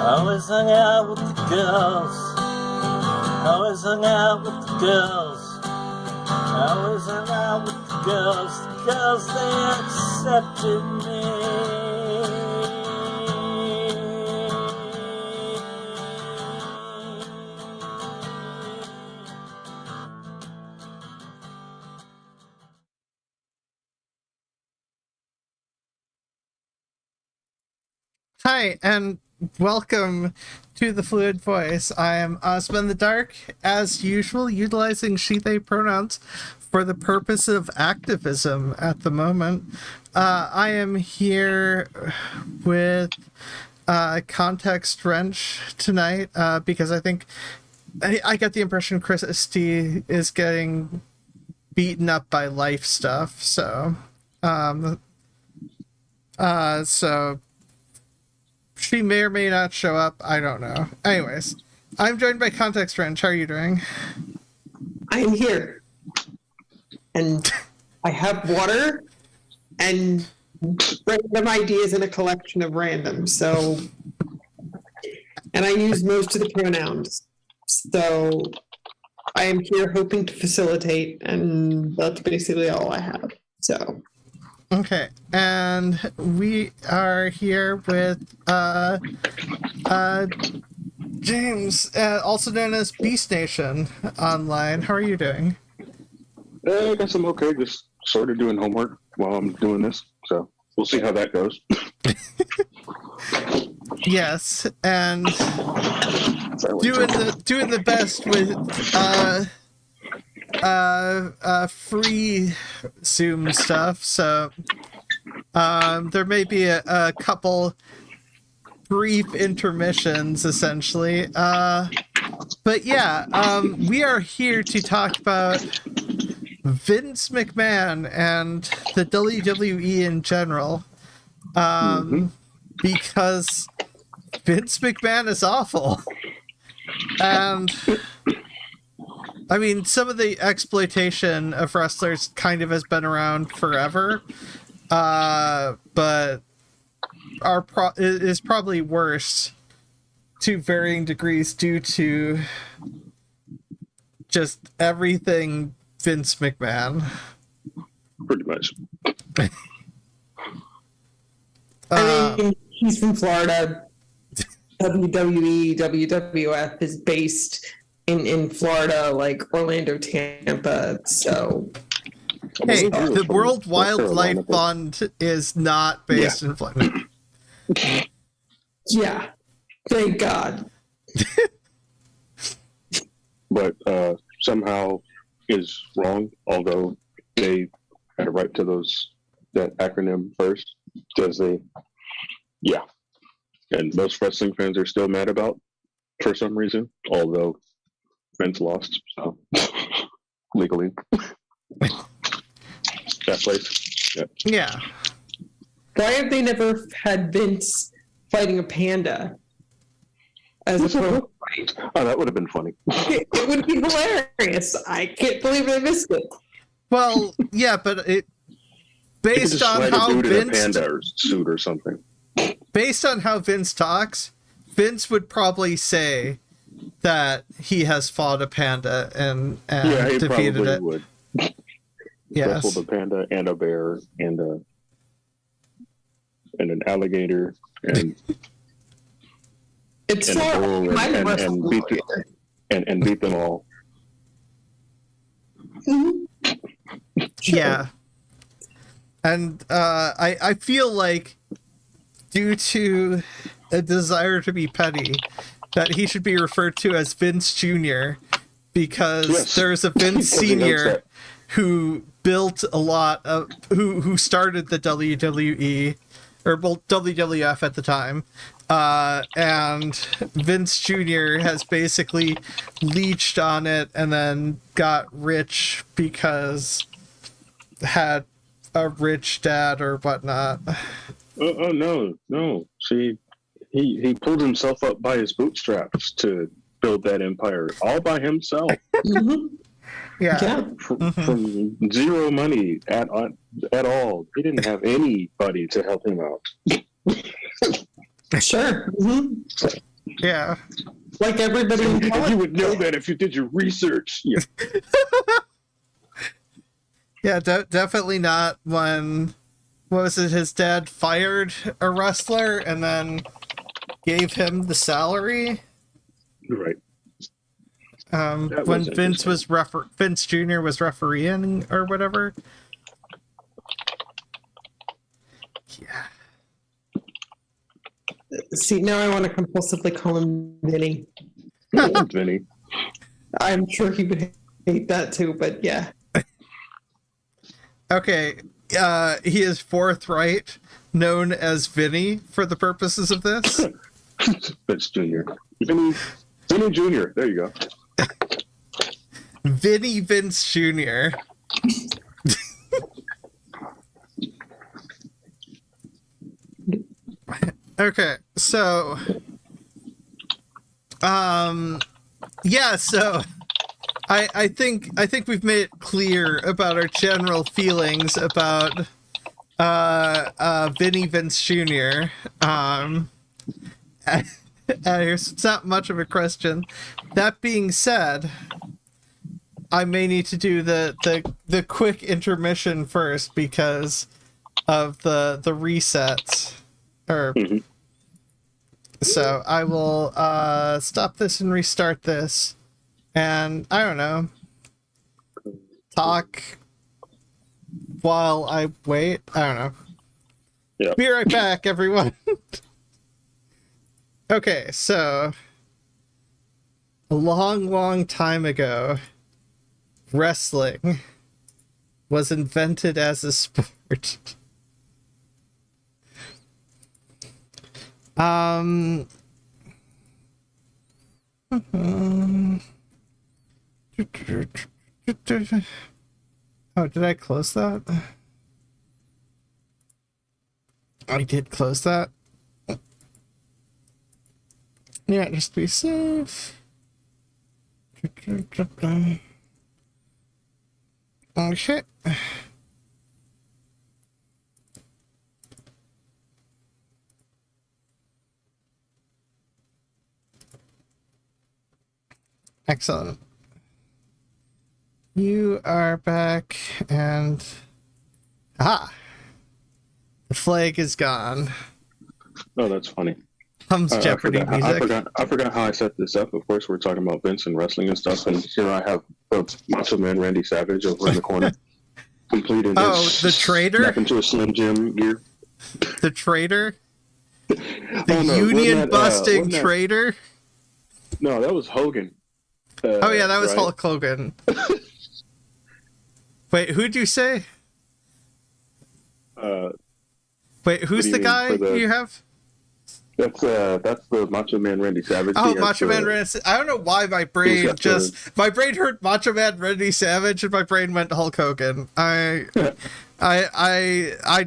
Always hung out with the girls. Always hung out with the girls. Always hung out with the girls they accepted me. Hi, and welcome to the Fluid Voice. I am Ozma In The Dark, as usual, utilizing she/they pronouns for the purpose of activism at the moment. I am here with Context Wrench tonight because I think I get the impression Christy is getting beaten up by life stuff, so she may or may not show up. I don't know. Anyways, I'm joined by Context Wrench. How are you doing? I am here. And I have water and random ideas in a collection of random. So, and I use most of the pronouns. So I am here hoping to facilitate, and that's basically all I have. So. Okay, and we are here with James, also known as BeastNation online. How are you doing? I guess I'm okay, just sort of doing homework while I'm doing this, so we'll see how that goes. Yes, and doing the best with free Zoom stuff, so there may be a couple brief intermissions essentially, but yeah, we are here to talk about Vince McMahon and the WWE in general, because Vince McMahon is awful, and I mean, some of the exploitation of wrestlers kind of has been around forever, but is probably worse to varying degrees due to just everything Vince McMahon. Pretty much. I mean, he's from Florida. WWE, WWF is based in Florida, like Orlando, Tampa, so... Hey, the World Wildlife Fund is not based in Florida. Yeah, thank God. But somehow is wrong, although they had a right to that acronym first, because and most wrestling fans are still mad about for some reason, although Vince lost, so legally. That place. Yeah. Why have they never had Vince fighting a panda? As a pro fight? Oh, that would have been funny. It would be hilarious. I can't believe I missed it. Well, yeah, but based on how Vince panda or suit or something. Based on how Vince talks, Vince would probably say that he has fought a panda and he defeated probably it. Would. Yes. Wrestled a panda and a bear and an alligator and it's and a bull and beat them all. Mm-hmm. Sure. Yeah. And I feel like due to a desire to be petty, that he should be referred to as Vince Jr. because there's a Vince Sr. who built a lot of who started the WWE or WWF at the time, and Vince Jr. has basically leeched on it and then got rich because had a rich dad or whatnot. Oh no! See, he pulled himself up by his bootstraps to build that empire all by himself. Yeah. From zero money at all. He didn't have anybody to help him out. Sure. Mm-hmm. Yeah. Like everybody in You would know that if you did your research. Yeah. Yeah, definitely not when, what was it, his dad fired a wrestler and then gave him the salary? Right. When was Vince was Vince Jr. was refereeing or whatever. Yeah. See, now I want to compulsively call him Vinny. Vinny. I'm sure he would hate that too, but yeah. Okay, he is forthright, known as Vinny for the purposes of this. Vince Jr. Vinny Jr. There you go. Vinny Vince Jr. Okay, so yeah, so I think we've made it clear about our general feelings about Vinny Vince Jr. It's not much of a question. That being said, I may need to do the quick intermission first because of the reset. So I will stop this and restart this, and I don't know, talk while I wait. I don't know. Yeah. Be right back, everyone. Okay, so a long time ago, wrestling was invented as a sport. Oh, did I close that? I did close that. Yeah, just be safe. Okay. Excellent. You are back, and the flag is gone. Oh, that's funny. Comes Jeopardy music. I forgot how I set this up. Of course, we're talking about Vince and wrestling and stuff, and here I have Macho Man Randy Savage over in the corner, completing. The traitor. Back into a Slim Jim gear. The traitor. The union busting traitor. No, that was Hogan. Oh yeah, that was right? Hulk Hogan. Wait, who'd you say? Wait, who's the guy you have? That's the Macho Man Randy Savage. Oh, Macho Man Randy. I don't know why my brain my brain heard Macho Man Randy Savage and my brain went to Hulk Hogan. I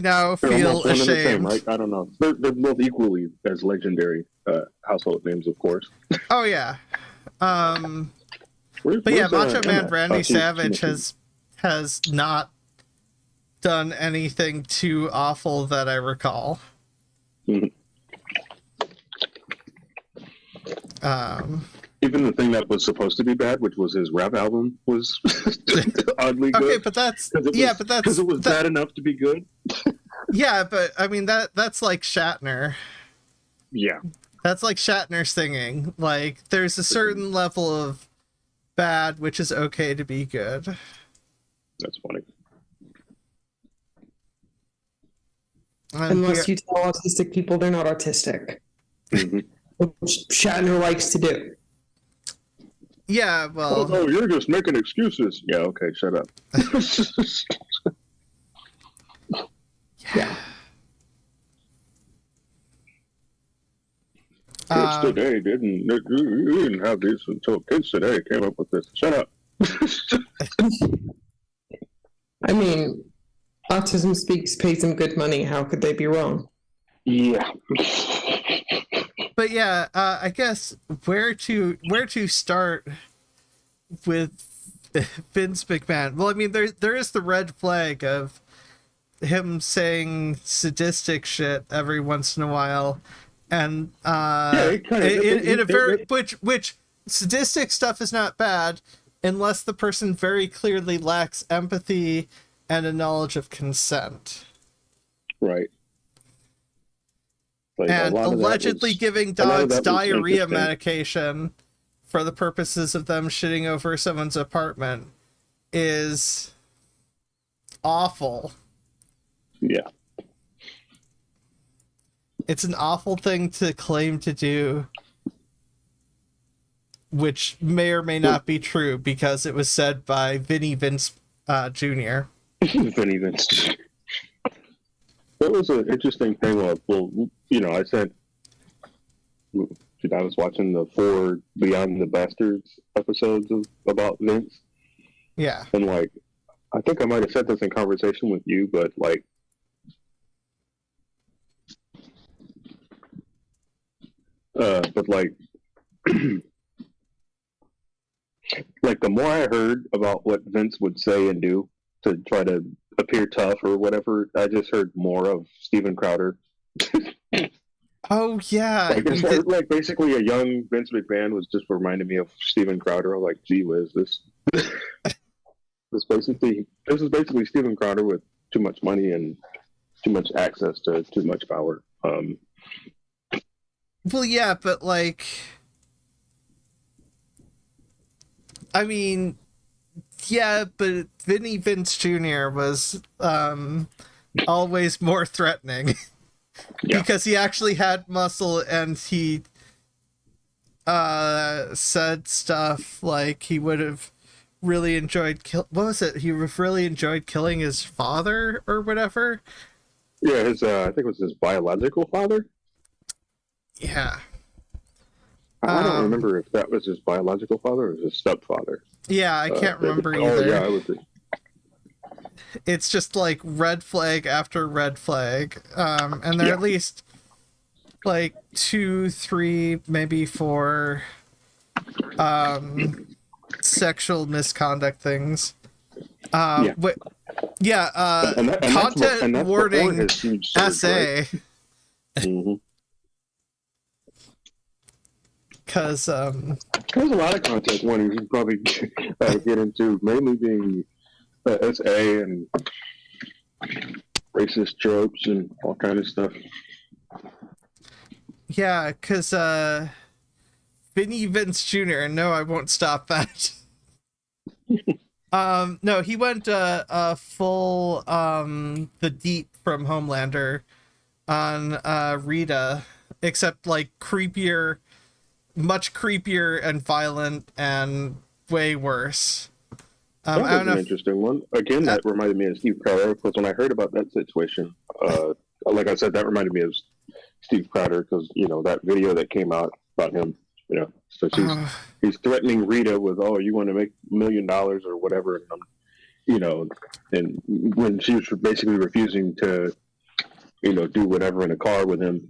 now feel ashamed. Same, right? I don't know. They're both equally as legendary household names, of course. Oh yeah. But yeah, Macho Man Randy Savage has not done anything too awful that I recall. Even the thing that was supposed to be bad, which was his rap album, was oddly good. Okay, but that's because it was bad enough to be good. Yeah, but I mean that's like Shatner. Yeah, that's like Shatner singing. Like, there's a certain level of bad which is okay to be good. That's funny. Unless you tell autistic people they're not autistic. Mm-hmm. Which Shatner likes to do. Yeah, well... Oh, you're just making excuses. Yeah, okay, shut up. Yeah. Kids today didn't have these until kids today came up with this. Shut up. I mean, Autism Speaks pays them good money. How could they be wrong? Yeah. But yeah, I guess where to start with Vince McMahon? Well, I mean, there is the red flag of him saying sadistic shit every once in a while, And it kind of in a very which sadistic stuff is not bad unless the person very clearly lacks empathy and a knowledge of consent. right. Like, And allegedly giving dogs diarrhea interesting. medication for the purposes of them shitting over someone's apartment is awful. Yeah. It's an awful thing to claim to do, which may or may not be true because it was said by Vince Jr. Vinny Vince. That was an interesting thing. Well, you know, I was watching the 4 Beyond the Bastards episodes about Vince, Yeah. and like, I think I might have said this in conversation with you, but like, like the more I heard about what Vince would say and do to try to appear tough or whatever, I just heard more of Steven Crowder. Oh yeah. Like basically a young Vince McMahon was just reminding me of Steven Crowder. I'm like, gee whiz, this is basically Steven Crowder with too much money and too much access to too much power. Well, yeah, but like, I mean, yeah, but Vinny Vince Jr. was always more threatening. Yeah. Because he actually had muscle and he said stuff like he would have really enjoyed what was it? He really enjoyed killing his father or whatever. Yeah, his I think it was his biological father. Yeah. I don't remember if that was his biological father or his stepfather. Yeah, I can't remember either. Oh yeah, it was. It's just like red flag after red flag. And there are at least like 2, 3, maybe 4 sexual misconduct things. Yeah. Content warning essay. Mm-hmm. Because there's a lot of content warnings you probably get into, mainly being SA and racist tropes and all kind of stuff. Yeah, because Vinny Vince Jr. No, I won't stop that. No, he went full the Deep from Homelander on Rita, except like creepier, much creepier and violent and way worse. That was an interesting one. Again, that reminded me of Steve Crowder, because when I heard about that situation, like I said, that reminded me of Steve Crowder, because, you know, that video that came out about him, you know, so he's threatening Rita with, oh, you want to make $1 million or whatever, and you know, and when she was basically refusing to, you know, do whatever in a car with him,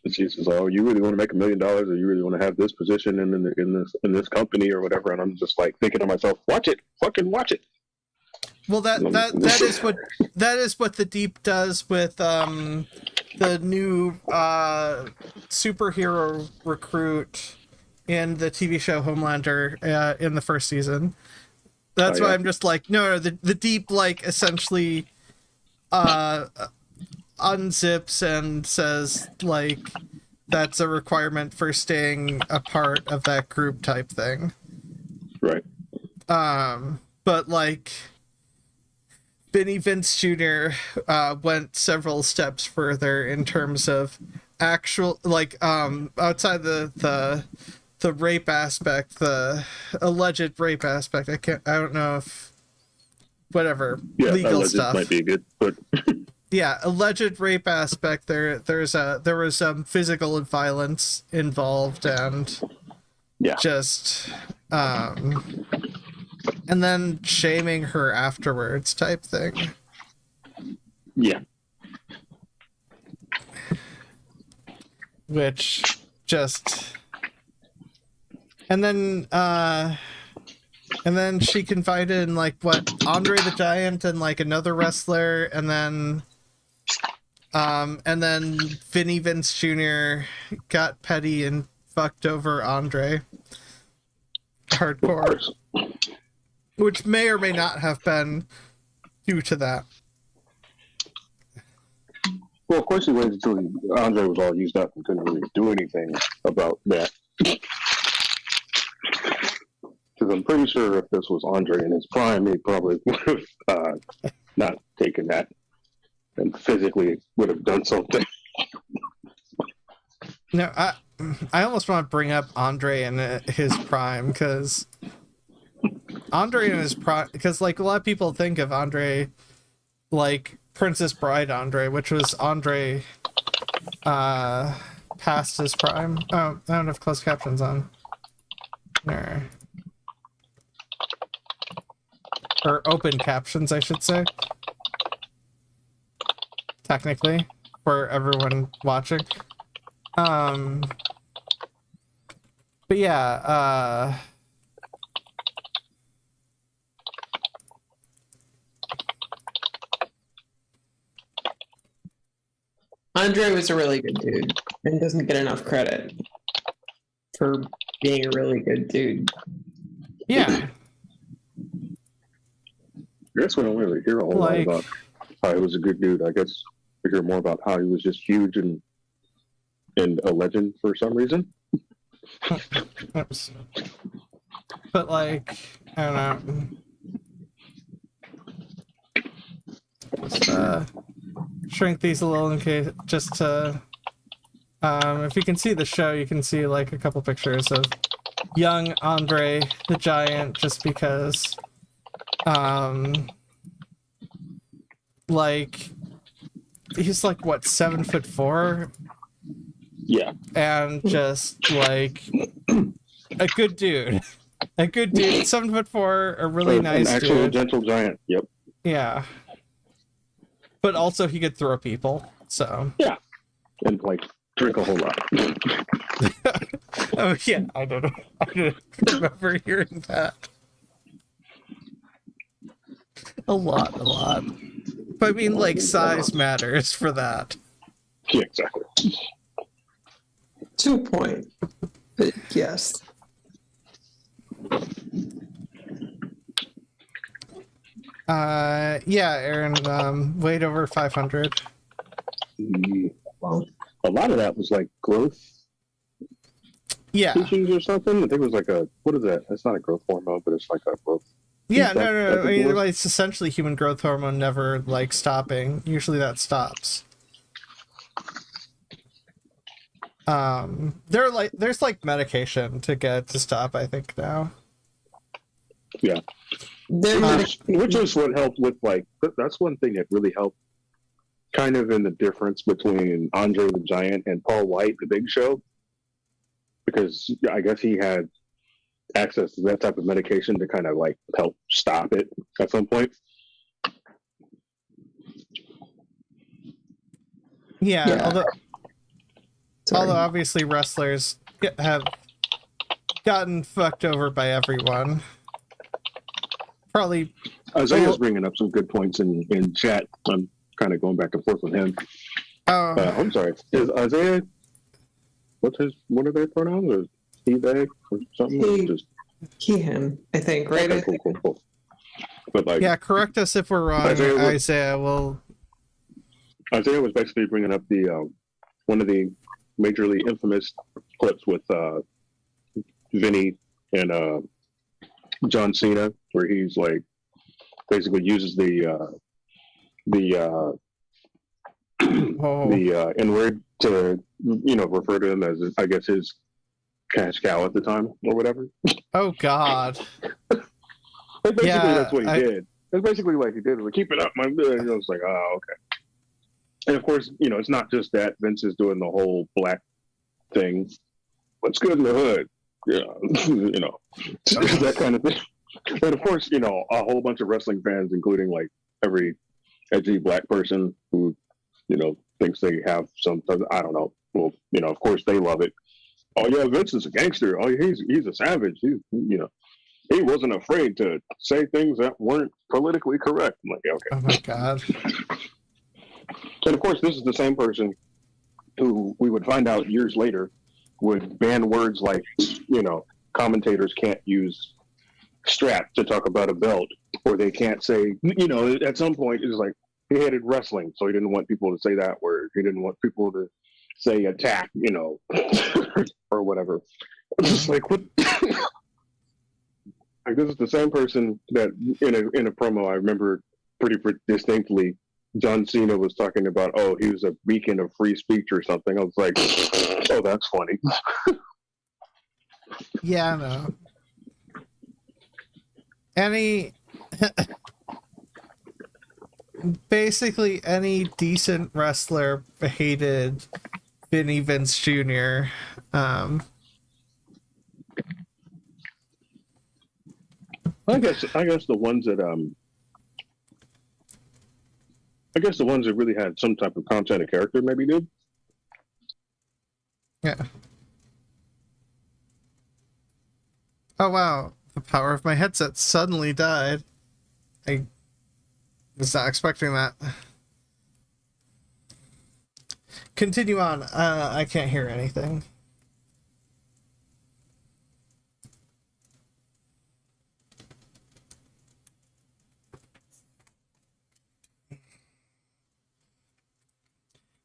and she says, oh, you really want to make $1 million, or you really want to have this position in this company or whatever, and I'm just like thinking to myself, watch it, fucking watch it. Well, that is what the Deep does with the new superhero recruit in the TV show Homelander in the first season. That's why I'm just like, no, the Deep like essentially unzips and says like that's a requirement for staying a part of that group type thing. Right. But like Vinny Vince Jr. Went several steps further in terms of actual like outside the rape aspect, the alleged rape aspect. I don't know if whatever legal stuff might be good, but yeah, alleged rape aspect. There was some physical violence involved, and just and then shaming her afterwards type thing. Yeah. Which just and then she confided in like what Andre the Giant and like another wrestler, and then And then Vince Jr. got petty and fucked over Andre hardcore, which may or may not have been due to that. Well, of course he waited until Andre was all used up and couldn't really do anything about that. Because I'm pretty sure if this was Andre in his prime, he probably would have not taken that and physically would have done something. No, I almost want to bring up Andre in his prime, because Andre in his prime, because like a lot of people think of Andre like Princess Bride Andre, which was Andre past his prime. Oh, I don't have closed captions on. There. Or open captions, I should say. Technically, for everyone watching. But yeah, Andre was a really good dude and doesn't get enough credit for being a really good dude. yeah. I guess we don't really hear a whole lot about how he was a good dude. I guess we hear more about how he was just huge and a legend for some reason. Oops. But like, I don't know. Just shrink these a little in case, just to if you can see the show, you can see like a couple pictures of young Andre the Giant, just because like he's like what, 7'4"? Yeah. And just like a good dude. A good dude, 7'4", a really nice an actual dude. gentle giant. Yep. Yeah. But also he could throw people, so. Yeah. And like drink a whole lot. Oh yeah, I don't know. I don't remember hearing that. A lot. But I mean, like, size matters for that. Yeah, exactly. To a point. But yes. Yeah, Aaron, weighed over 500. Well, a lot of that was like growth Yeah. tissues or something. I think it was like what is that? It's not a growth hormone, but it's like a growth. Yeah, no. I mean, like, it's essentially human growth hormone never, like, stopping. Usually that stops. There's like medication to get it to stop, I think, now. Yeah. Which is what helped with, like, that's one thing that really helped kind of in the difference between Andre the Giant and Paul White, the Big Show. Because I guess he had access to that type of medication to kind of like help stop it at some point. Yeah. Although obviously wrestlers have gotten fucked over by everyone. Probably. Isaiah's bringing up some good points in chat. I'm kind of going back and forth with him. Oh. I'm sorry. Is Isaiah? What are their pronouns? Or he, they, or something? He, him, I think, right? Okay, cool. But like, yeah, correct us if we're wrong, Isaiah. Well, Isaiah was basically bringing up the one of the majorly infamous clips with Vinny and John Cena, where he's like basically uses the N-word to refer to him as, I guess, his cash cow at the time or whatever. Oh God. Basically, that's what he did. That's basically like he did. Like, keep it up, my. And I was like, oh, okay. And of course, it's not just that. Vince is doing the whole black thing. What's good in the hood? Yeah, that kind of thing. And of course, a whole bunch of wrestling fans, including like every edgy black person who, thinks they have some. I don't know. Well, of course they love it. Oh yeah, Vince is a gangster. Oh, he's a savage. He wasn't afraid to say things that weren't politically correct. I'm like, okay. Oh my God. And of course, this is the same person who we would find out years later would ban words like, commentators can't use strap to talk about a belt, or they can't say, at some point it was like he hated wrestling, so he didn't want people to say that word. He didn't want people to say attack, or whatever. It's just like, what? Like, this is the same person that in a promo I remember pretty distinctly. John Cena was talking about, he was a beacon of free speech or something. I was like, oh, that's funny. Yeah, I know. Basically any decent wrestler hated Vince Jr. I guess the ones that really had some type of content or character maybe did. Yeah. Oh wow, the power of my headset suddenly died. I was not expecting that. Continue on. I can't hear anything.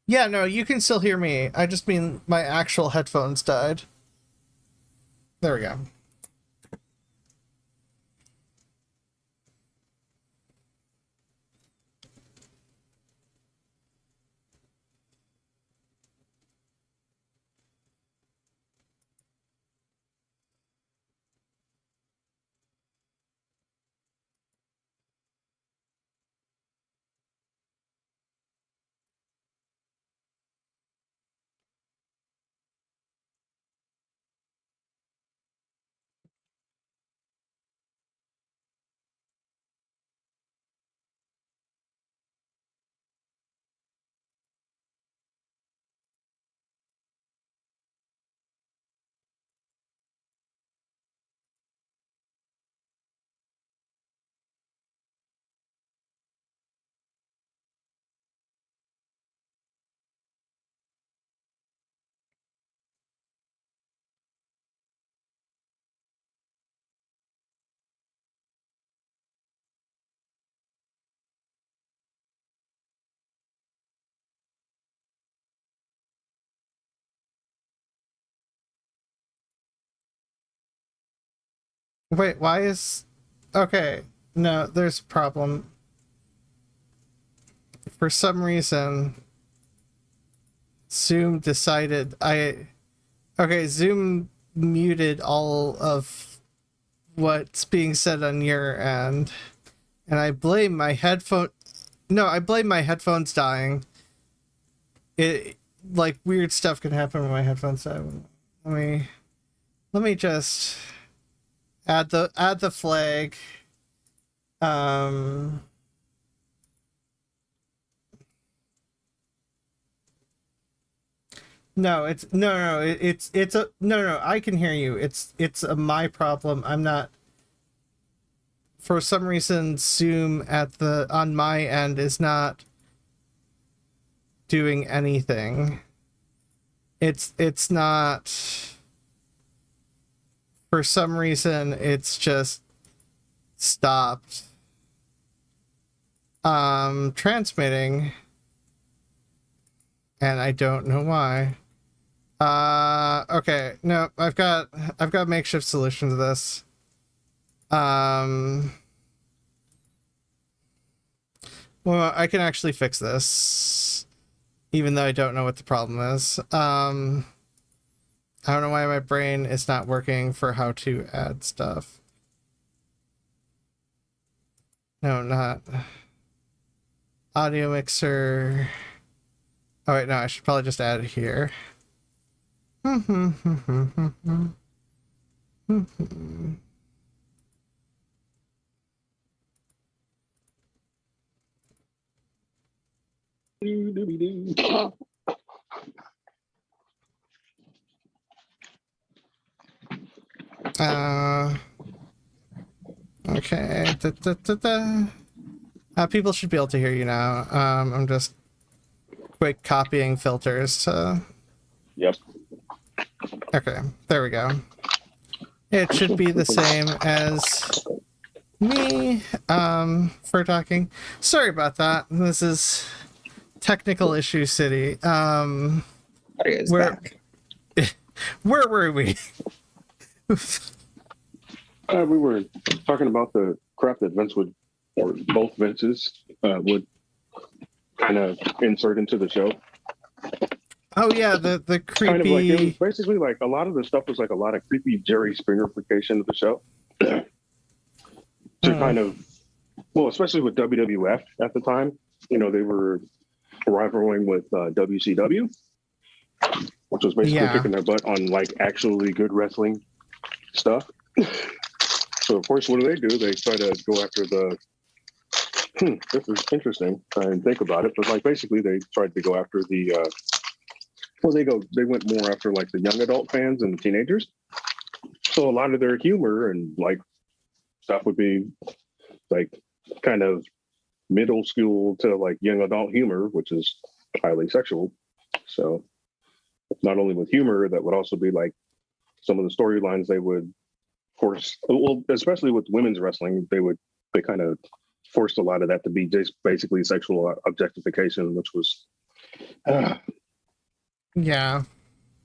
Yeah, no, you can still hear me. I just mean my actual headphones died. There we go. Wait, why is... Okay, no, there's a problem. For some reason, Zoom decided Okay, Zoom muted all of what's being said on your end. And I blame my headphone... No, I blame my headphones dying. Like, weird stuff can happen when my headphones die. Let me just... add the flag. No, I can hear you. It's my problem. I'm not, for some reason, Zoom on my end is not doing anything. It's not, for some reason, it's just stopped transmitting, and I don't know why. Okay, no, I've got a makeshift solution to this. Well, I can actually fix this, even though I don't know what the problem is. I don't know why my brain is not working for how to add stuff. No, not audio mixer. Oh wait, no, I should probably just add it here. Okay. People should be able to hear you now. I'm just quick copying filters. Yep. Okay, there we go. It should be the same as me for talking. Sorry about that. This is technical issue city. There he is Where back. where were we? We were talking about the crap that Vince would, or both Vinces, would kind of insert into the show. Oh yeah, the creepy. Kind of like, it was basically like a lot of the stuff was like a lot of creepy Jerry Springerification of the show. To kind of, well, especially with WWF at the time, you know, they were rivaling with WCW, which was basically kicking their butt on like actually good wrestling stuff. So of course, what do? They try to go after the. This is interesting. I didn't think about it, but like basically, they tried to go after the. They went more after like the young adult fans and the teenagers. So a lot of their humor and like stuff would be like kind of middle school to like young adult humor, which is highly sexual. So not only with humor, that would also be like some of the storylines they would force, well, especially with women's wrestling, they kind of forced a lot of that to be just basically sexual objectification, which was yeah.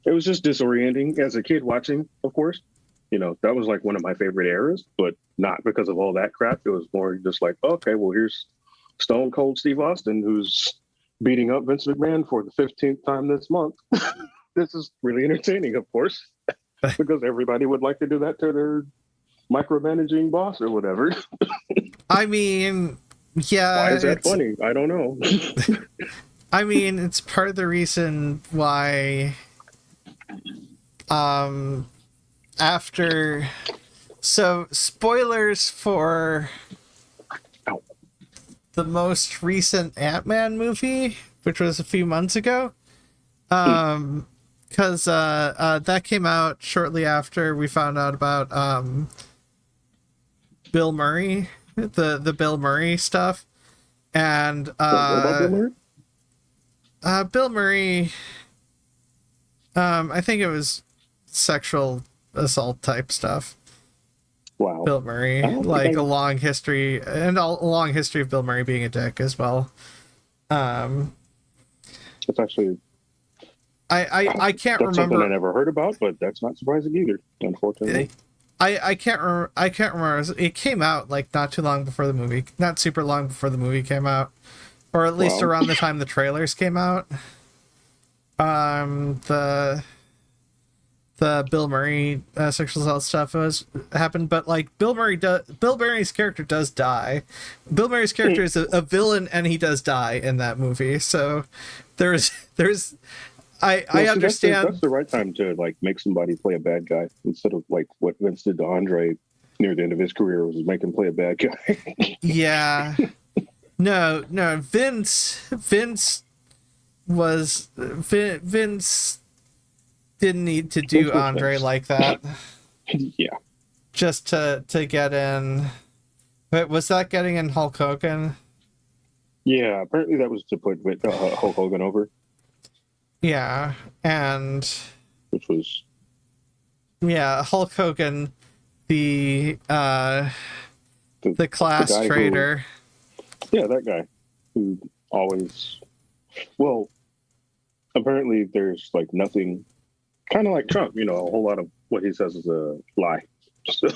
It was just disorienting as a kid watching, of course. You know, that was like one of my favorite eras, but not because of all that crap. It was more just like, okay, well, here's Stone Cold Steve Austin, who's beating up Vince McMahon for the 15th time this month. This is really entertaining, of course, because everybody would like to do that to their micromanaging boss or whatever. I mean, yeah. Why is that funny? I don't know. I mean, it's part of the reason why after, so spoilers for the most recent Ant-Man movie, which was a few months ago, because that came out shortly after we found out about Bill Murray, the Bill Murray stuff. And What about Bill Murray? Bill Murray, I think it was sexual assault type stuff. Wow. Bill Murray, like a long history, and a long history of Bill Murray being a dick as well. It's actually I can't that's remember. something I never heard about, but that's not surprising either, unfortunately. I can't remember. It came out like not too long before the movie, not super long before the movie came out, or at least around the time the trailers came out. The Bill Murray sexual assault stuff happened, but like Bill Murray's character does die. Bill Murray's character is a villain, and he does die in that movie. So there's I understand that's the right time to like make somebody play a bad guy instead of like what Vince did to Andre near the end of his career, was make him play a bad guy. Yeah. No, Vince didn't need to do Andre like that. Yeah. Just to get in. Wait, was that getting in Hulk Hogan? Yeah, apparently that was to put Hulk Hogan over. Yeah, and which was Hulk Hogan, the class the traitor. That guy who always, well, apparently there's like nothing, kind of like Trump, you know, a whole lot of what he says is a lie. So,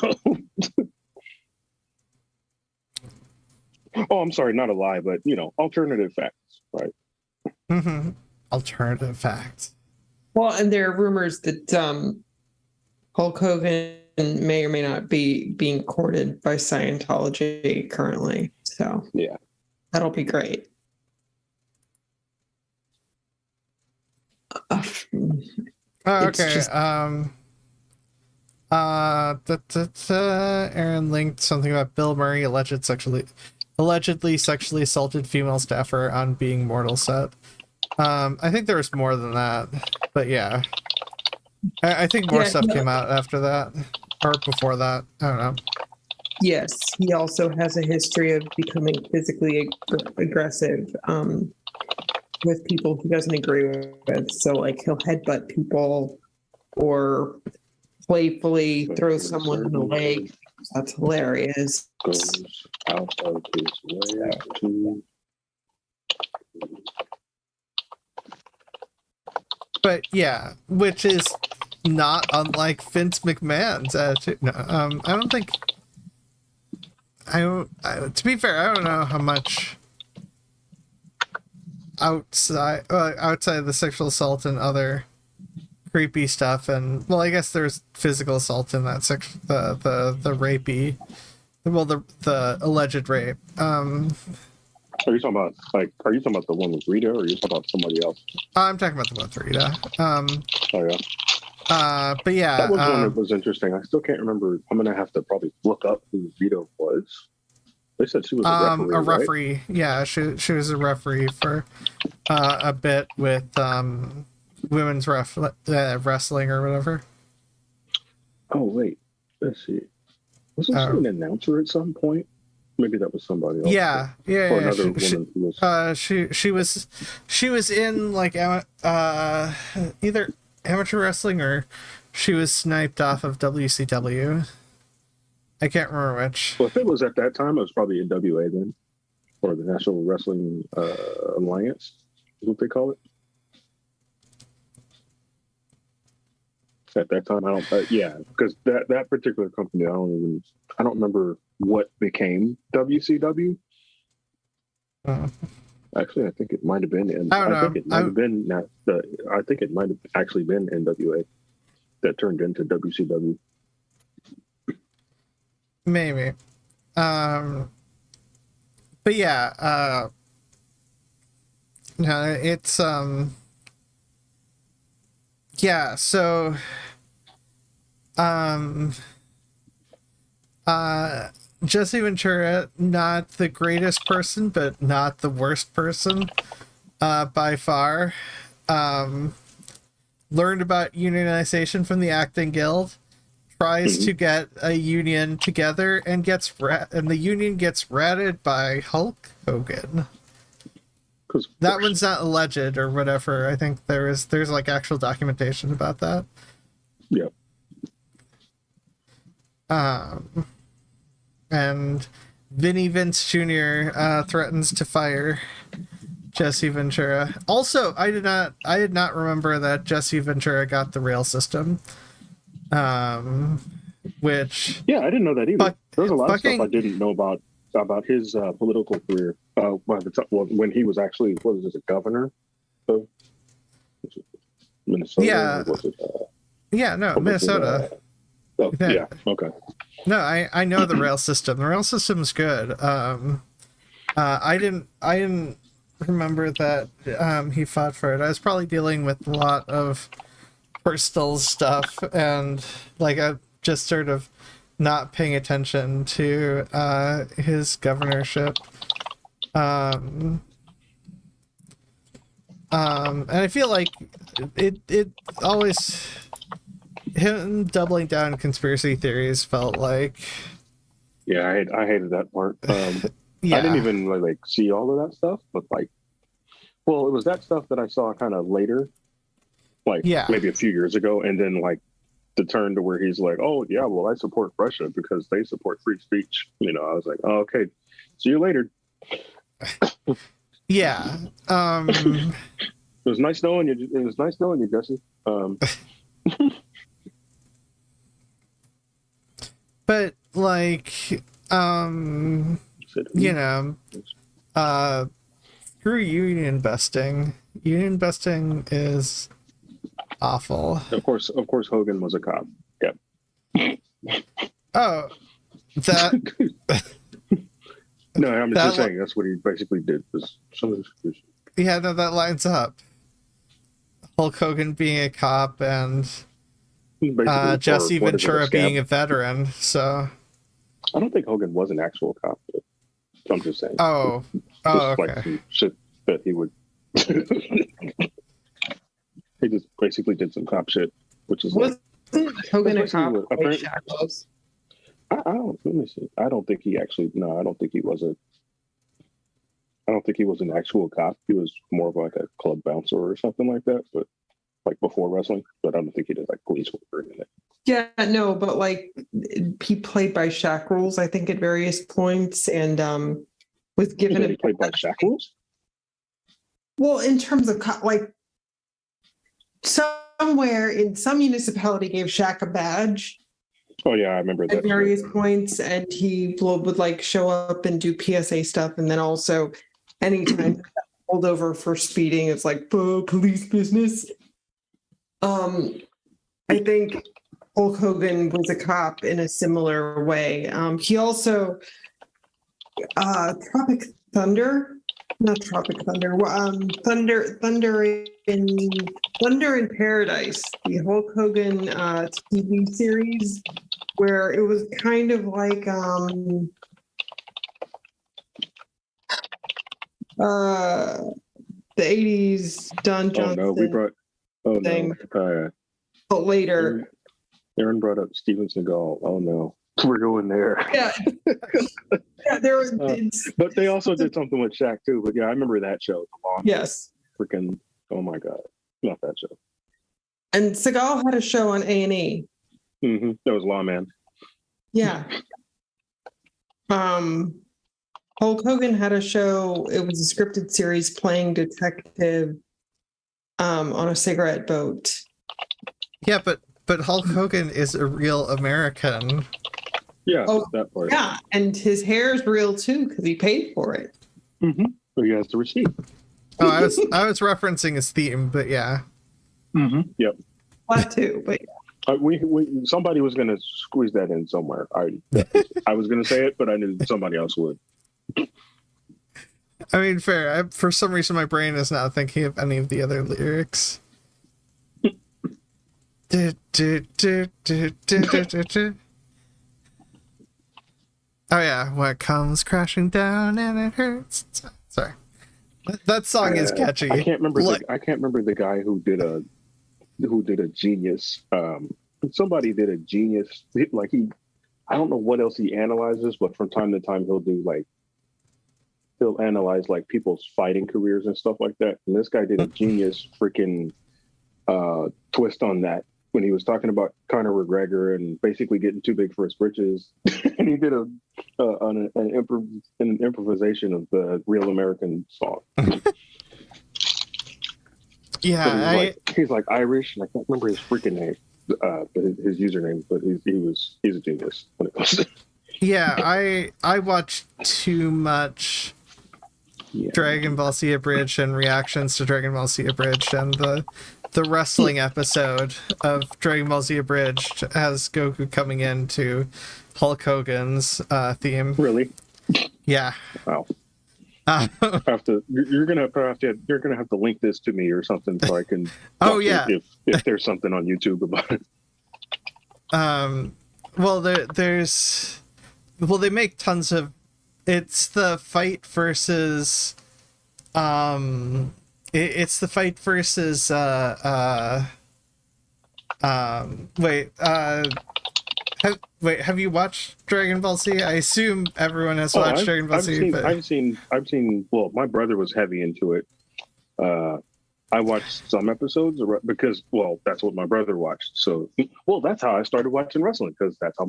I'm sorry, not a lie, but you know, alternative facts, right? Mm-hmm. Alternative facts. Well, and there are rumors that Hulk Hogan may or may not be being courted by Scientology currently. So yeah, that'll be great. Okay. Just... Aaron linked something about Bill Murray allegedly sexually assaulted female staffer on Being Mortal set. I think there was more than that, but yeah. I think more stuff came out after that, or before that. I don't know. Yes, he also has a history of becoming physically aggressive. with people he doesn't agree with. So like he'll headbutt people or playfully throw someone in the leg. That's hilarious. Goes out of his way to. But yeah, which is not unlike Vince McMahon's attitude. No, I don't think. To be fair, I don't know how much outside of the sexual assault and other creepy stuff, and well, I guess there's physical assault in that the rapey, well, the alleged rape. Are you talking about the one with Rita, or are you talking about somebody else? I'm talking about the one with Rita. Oh yeah. But yeah, that was one that was interesting. I still can't remember. I'm gonna have to probably look up who Rita was. They said she was a referee. Right? Yeah, she was a referee for a bit with women's wrestling or whatever. Oh wait, let's see. Wasn't she an announcer at some point? Maybe that was somebody else. Yeah. Or another woman who was. She was in like either amateur wrestling or she was sniped off of WCW. I can't remember which. Well, if it was at that time, it was probably NWA then, or the National Wrestling Alliance, is what they call it. At that time, I don't. Yeah, because that particular company, I don't remember what became WCW. Actually, I think it might have been. I think it might have actually been NWA that turned into WCW. Maybe. But yeah, no, it's yeah, so Jesse Ventura, not the greatest person, but not the worst person by far. Learned about unionization from the Acting Guild, tries to get a union together and the union gets ratted by Hulk Hogan. That one's not alleged or whatever. I think there's like actual documentation about that. Yeah. And Vince Jr. Threatens to fire Jesse Ventura. Also, I did not remember that Jesse Ventura got the rail system. Which I didn't know that either. There's a lot of stuff I didn't know about his political career. When he was actually a governor of Minnesota? Yeah. Minnesota. Yeah. Okay. No, I know the rail system. The rail system's good. I didn't remember that he fought for it. I was probably dealing with a lot of personal stuff and like I just sort of not paying attention to his governorship. And I feel like it always, him doubling down conspiracy theories felt like. Yeah, I hated that part. Yeah. I didn't even like see all of that stuff, but it was that stuff that I saw kind of later, maybe a few years ago, and then the turn to where he's like, oh yeah, well I support Russia because they support free speech. I was like, oh, okay, see you later. Yeah. It was nice knowing you. It was nice knowing you, Jesse. But screw union investing. Union investing is awful. Of course, Hogan was a cop. Yep. Oh, that. No, I'm just saying that's what he basically did. Was some of this. Yeah, no, that lines up. Hulk Hogan being a cop and Jesse Ventura being a veteran. So I don't think Hogan was an actual cop. But I'm just saying. Oh, okay. Some shit that he would. He just basically did some cop shit, which is Hogan a cop? I don't. Let me see. I don't think he actually. No, I don't think he was a. I don't think he was an actual cop. He was more of like a club bouncer or something like that, but like before wrestling. But I don't think he did like police work or anything. Yeah, no, but like he played by Shaq rules, I think, at various points, and was given He played by Shaq rules. Well, in terms of like somewhere in some municipality gave Shaq a badge. Oh yeah, I remember that. At various points, and he would like show up and do PSA stuff, and then also anytime he got pulled over for speeding, it's like police business. I think Hulk Hogan was a cop in a similar way. He also Tropic Thunder, not Tropic Thunder, Thunder in Paradise, the Hulk Hogan TV series, where it was kind of like the 80s Don Johnson. Oh no, we brought. Oh thing. No. But later, Aaron brought up Steven Seagal. Oh no, we're going there. Yeah, yeah. There was, but they also did something with Shaq too. But yeah, I remember that show. Yes. Freaking! Oh my god, not that show. And Seagal had a show on A&E. Mm-hmm. That was Lawman. Yeah. Hulk Hogan had a show. It was a scripted series playing detective on a cigarette boat. Yeah, but Hulk Hogan is a real American. Yeah, that part. Yeah, and his hair is real too because he paid for it. Mm-hmm. So he has the receipt. Oh, I was referencing his theme, but yeah. Mm-hmm. Yep. That too, but we somebody was going to squeeze that in somewhere. I was going to say it, but I knew somebody else would. I mean, fair. For some reason, my brain is not thinking of any of the other lyrics. Oh yeah, what comes crashing down and it hurts. Sorry, that song is catchy. I can't remember. I can't remember the guy who did a Genius. Somebody did a Genius. Like I don't know what else he analyzes, but from time to time he'll analyze like people's fighting careers and stuff like that. And this guy did a Genius freaking twist on that when he was talking about Conor McGregor and basically getting too big for his britches. And he did an improvisation of the Real American song. Yeah, he's like Irish, and I can't remember his freaking name, but his username. But he's a genius when it comes to. Yeah, I watched too much Dragon Ball Z Abridged and reactions to Dragon Ball Z Abridged, and the wrestling episode of Dragon Ball Z Abridged has Goku coming into Hulk Hogan's theme. Really? Yeah. Wow. You're gonna have to link this to me or something so I can. Oh yeah. If there's something on YouTube about it. Well, they make tons of. It's the fight versus. It's the fight versus. Have you watched Dragon Ball Z? I assume everyone has watched Dragon Ball Z. I've seen. Well, my brother was heavy into it. I watched some episodes because, well, that's what my brother watched. So, well, that's how I started watching wrestling because that's what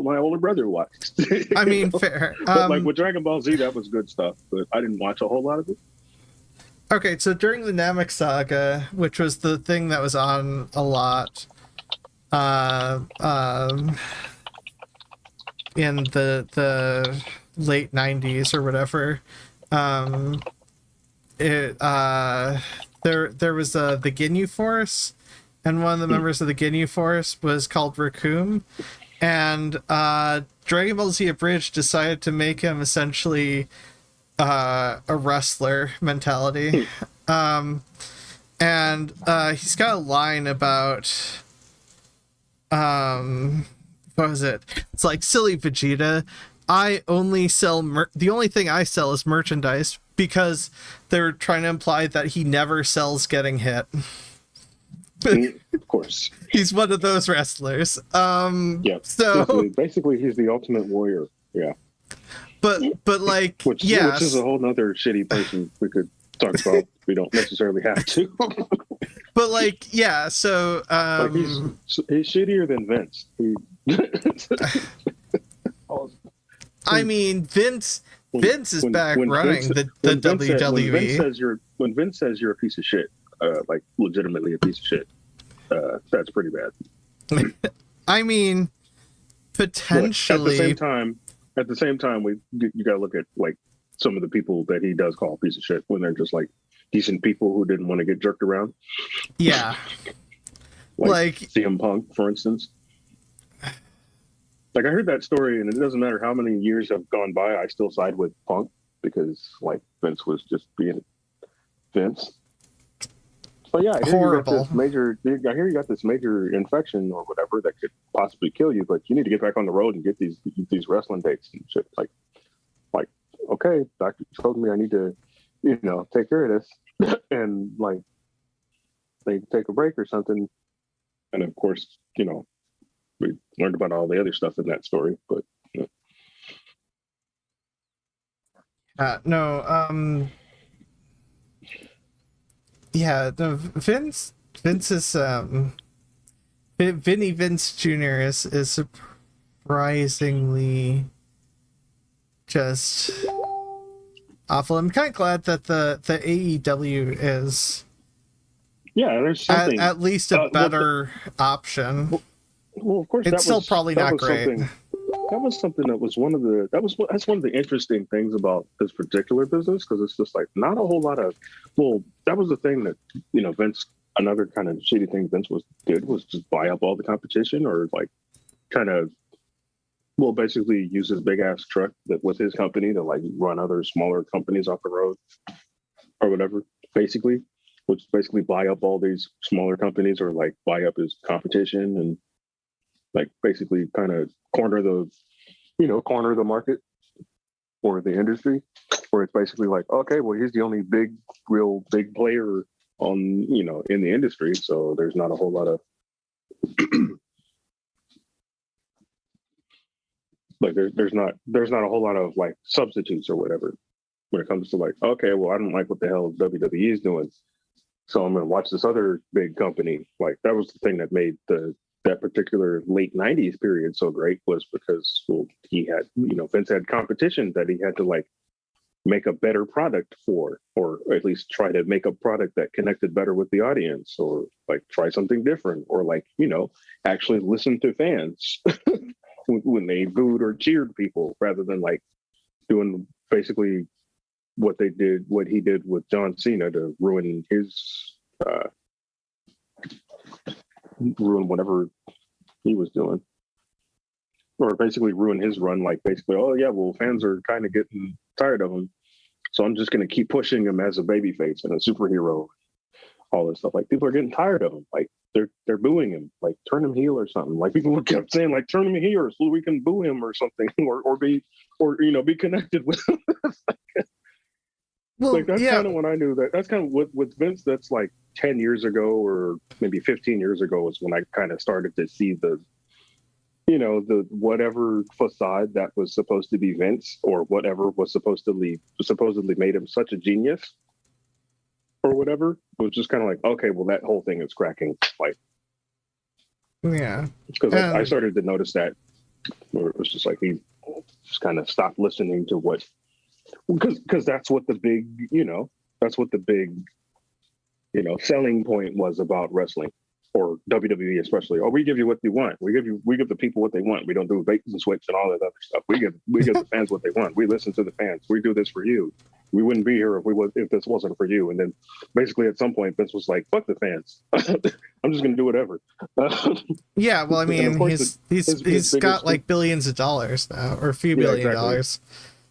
my older brother watched. I mean, fair. But like with Dragon Ball Z, that was good stuff, but I didn't watch a whole lot of it. Okay, so during the Namek Saga, which was the thing that was on a lot, in the late 90s or whatever, there was the Ginyu Force, and one of the members of the Ginyu Force was called Raccoon, and Dragon Ball Z Abridged decided to make him essentially a wrestler mentality. And he's got a line about what was it? It's like, silly Vegeta, I only sell the only thing I sell is merchandise, because they're trying to imply that he never sells getting hit. Of course. He's one of those wrestlers. Yeah. So basically he's the ultimate warrior. Yeah. but like, which is a whole nother shitty person we could talk about. We don't necessarily have to. But like, yeah, so like he's shittier than Vince. I mean, Vince is back running the WWE. When Vince says you're a piece of shit, like legitimately a piece of shit, that's pretty bad. I mean, potentially. At the same time, you gotta look at like some of the people that he does call a piece of shit when they're just like decent people who didn't want to get jerked around. Yeah. like CM Punk, for instance. Like I heard that story, and it doesn't matter how many years have gone by, I still side with Punk because like Vince was just being Vince. But yeah, I hear you got this major infection or whatever that could possibly kill you, but you need to get back on the road and get these wrestling dates and shit. Like okay, doctor told me I need to, take care of this, and like they take a break or something. And of course, we learned about all the other stuff in that story, but Vince is Vince Jr. is surprisingly just awful. I'm kind of glad that the AEW is there's something at least a better option. Well, of course, it's still probably not great. That was something that was that's one of the interesting things about this particular business, because it's just like not a whole lot of. Well, that was the thing that Vince. Another kind of shitty thing Vince did was just buy up all the competition, or like kind of, basically use his big ass truck that was his company to like run other smaller companies off the road or whatever. Basically, which basically buy up all these smaller companies or like buy up his competition and like basically kind of corner the market or the industry, where it's basically like, okay, well, he's the only real big player on, in the industry. So there's not a whole lot of like, there's not a whole lot of like substitutes or whatever when it comes to like, okay, well, I don't like what the hell WWE is doing, so I'm going to watch this other big company. Like that was the thing that made that particular late 90s period so great, was because he had, Vince had competition that he had to like make a better product for, or at least try to make a product that connected better with the audience, or like try something different, or like, actually listen to fans when they booed or cheered people, rather than like doing basically what he did with John Cena to ruin his, ruin whatever he was doing, or basically ruin his run. Like basically, oh yeah, well, fans are kind of getting tired of him, so I'm just going to keep pushing him as a babyface and a superhero, all this stuff. Like people are getting tired of him. Like they're booing him. Like turn him heel or something. Like people kept saying like turn him heel so we can boo him or something, or be connected with him. Well, like that's kind of when I knew that. That's kind of with Vince. That's like 10 years ago or maybe 15 years ago is when I kind of started to see the whatever facade that was supposed to be Vince, or whatever was supposedly made him such a genius or whatever, was just kind of like, okay, well, that whole thing is cracking. Like, yeah, because I started to notice that, where it was just like he just kind of stopped listening to what. Because that's what the big, selling point was about wrestling, or WWE especially. Oh, we give you what you want. We give the people what they want. We don't do bait and switch and all that other stuff. We give the fans what they want. We listen to the fans. We do this for you. We wouldn't be here if this wasn't for you. And then basically at some point Vince was like, fuck the fans. I'm just gonna do whatever. Yeah, well, I mean, he's got like billions of dollars now, or a few billion dollars.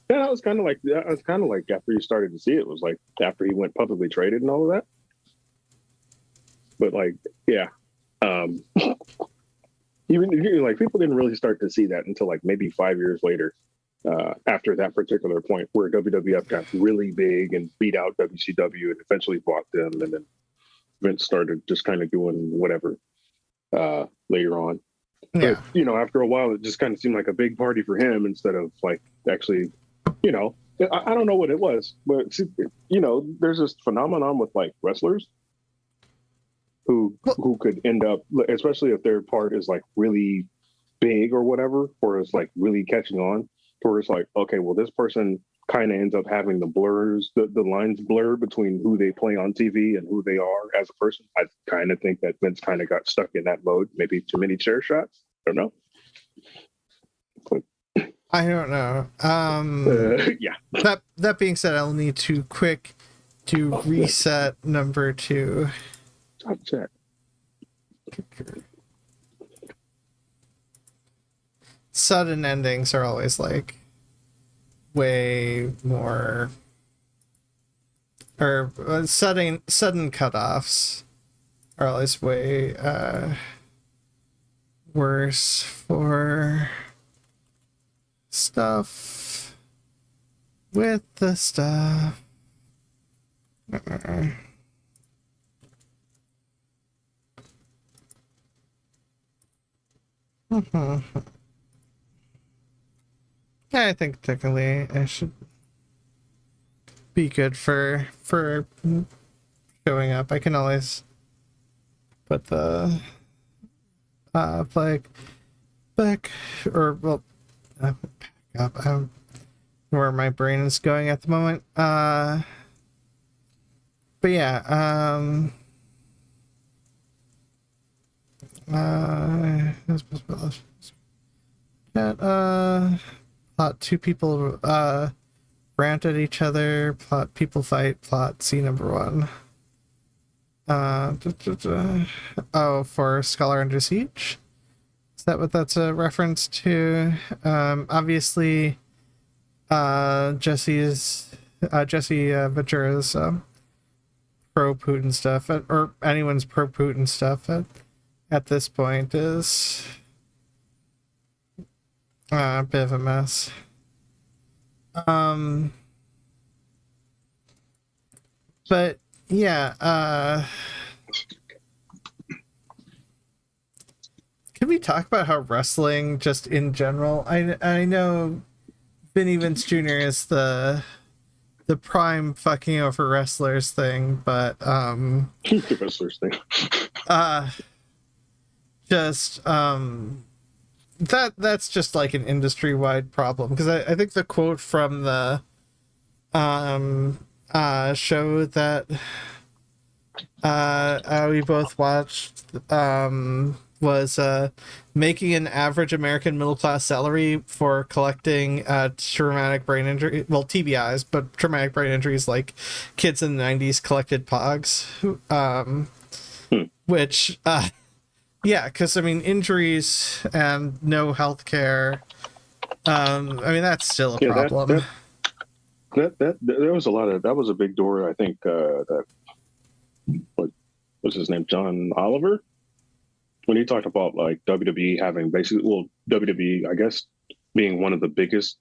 Yeah, that was kind of like after you started to see it, was like after he went publicly traded and all of that. But like, yeah, even like people didn't really start to see that until like maybe 5 years later, after that particular point where WWF got really big and beat out WCW and eventually bought them, and then Vince started just kind of doing whatever later on. Yeah. But, after a while, it just kind of seemed like a big party for him instead of like actually you know, I don't know what it was, but see, you know, there's this phenomenon with like wrestlers who could end up, especially if their part is like really big or whatever, or is like really catching on, where it's like, okay, well, this person kind of ends up having the lines blur between who they play on TV and who they are as a person. I kind of think that Vince kind of got stuck in that mode, maybe too many chair shots. I don't know. I don't know. Yeah. That being said, I'll need to reset number 2. Check. Sudden endings are always like way more, or sudden cutoffs are always way worse for stuff with the stuff. I think technically I should be good for showing up. I can always put the flag back, or well, back up. I don't know where my brain is going at the moment. But yeah, plot 2 people rant at each other, plot people fight, plot scene number 1. Oh, for Scholar Under Siege? Is that what that's a reference to? Obviously, Jesse Ventura's pro-Putin stuff, or anyone's pro-Putin stuff at this point is a bit of a mess. But yeah, can we talk about how wrestling just in general, I know Vince Jr. is the prime fucking over wrestlers thing, but the wrestlers thing. That's just like an industry-wide problem, because I think the quote from the show that we both watched was making an average American middle-class salary for collecting traumatic brain injury, well, TBIs, but traumatic brain injuries, like kids in the 90s collected POGs, which yeah, because I mean, injuries and no health care, I mean, that's still a problem. That there was a lot of, that was a big door. I think that, what was his name, John Oliver, when he talked about like WWE having basically, well, WWE, I guess, being one of the biggest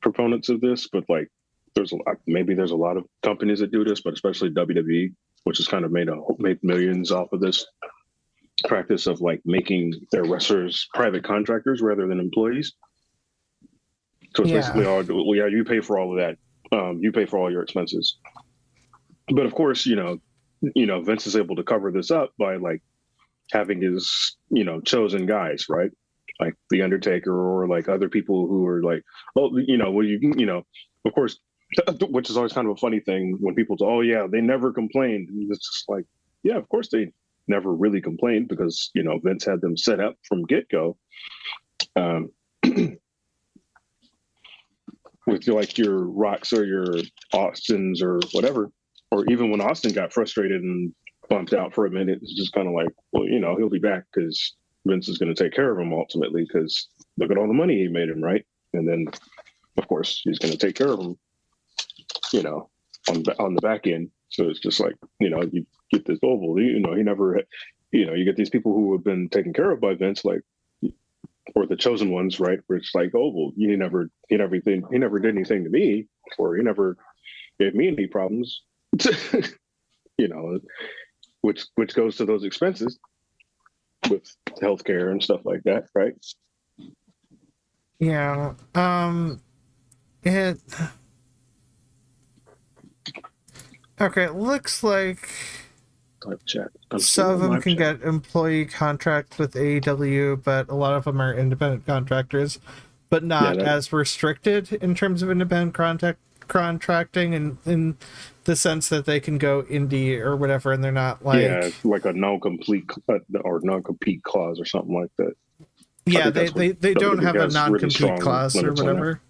proponents of this, but like there's a lot of companies that do this, but especially WWE, which has kind of made millions off of this practice of like making their wrestlers private contractors rather than employees. So it's basically you pay for all of that. You pay for all your expenses. But of course, you know, Vince is able to cover this up by like having his, chosen guys, right? Like The Undertaker or like other people who are like, oh, of course, which is always kind of a funny thing when people say, oh yeah, they never complained. And it's just like, yeah, of course they never really complained, because, Vince had them set up from get-go. With like your Rocks or your Austins or whatever, or even when Austin got frustrated and bumped out for a minute, it's just kind of like, well, he'll be back because Vince is going to take care of him ultimately, because look at all the money he made him, right? And then, of course, he's going to take care of him, on the back end. So it's just like, you get this oval, he never, you get these people who have been taken care of by Vince, like, or the chosen ones, right? Where it's like, oh, well, he never did anything to me, or he never gave me any problems, which goes to those expenses with healthcare and stuff like that, right? Yeah. And okay, it looks like Type chat. some of them can get employee contracts with AEW, but a lot of them are independent contractors, but not as restricted in terms of independent contracting, in the sense that they can go indie or whatever, and they're not like like a non-complete or non-compete clause or something like that. Yeah, they don't have a non-compete really clause or whatever.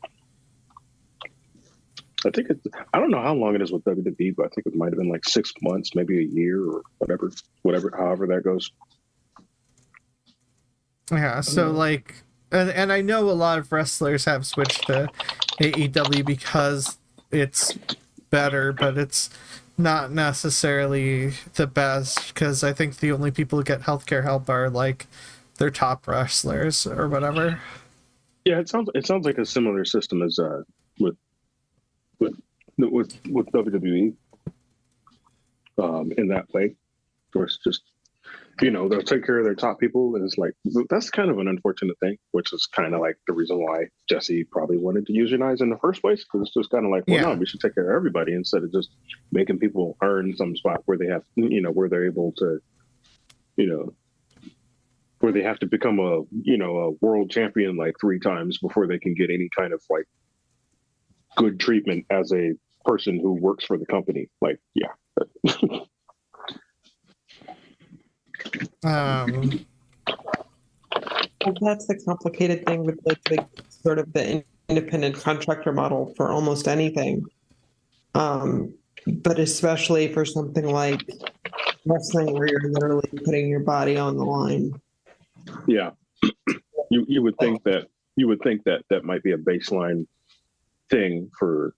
I think I don't know how long it is with WWE, but I think it might have been like 6 months, maybe a year or whatever, however that goes. Yeah, so like, and I know a lot of wrestlers have switched to AEW because it's better, but it's not necessarily the best, because I think the only people who get healthcare help are like their top wrestlers or whatever. Yeah, it sounds like a similar system as with WWE in that way. Of course, just they'll take care of their top people, and it's like that's kind of an unfortunate thing, which is kind of like the reason why Jesse probably wanted to unionize in the first place, because it's just kind of like, no, we should take care of everybody instead of just making people earn some spot where they have, where they're able to, where they have to become a world champion like 3 times before they can get any kind of like good treatment as a person who works for the company. Like, yeah. Well, that's the complicated thing with the sort of the independent contractor model for almost anything. But especially for something like wrestling, where you're literally putting your body on the line. Yeah. You would think that that might be a baseline thing for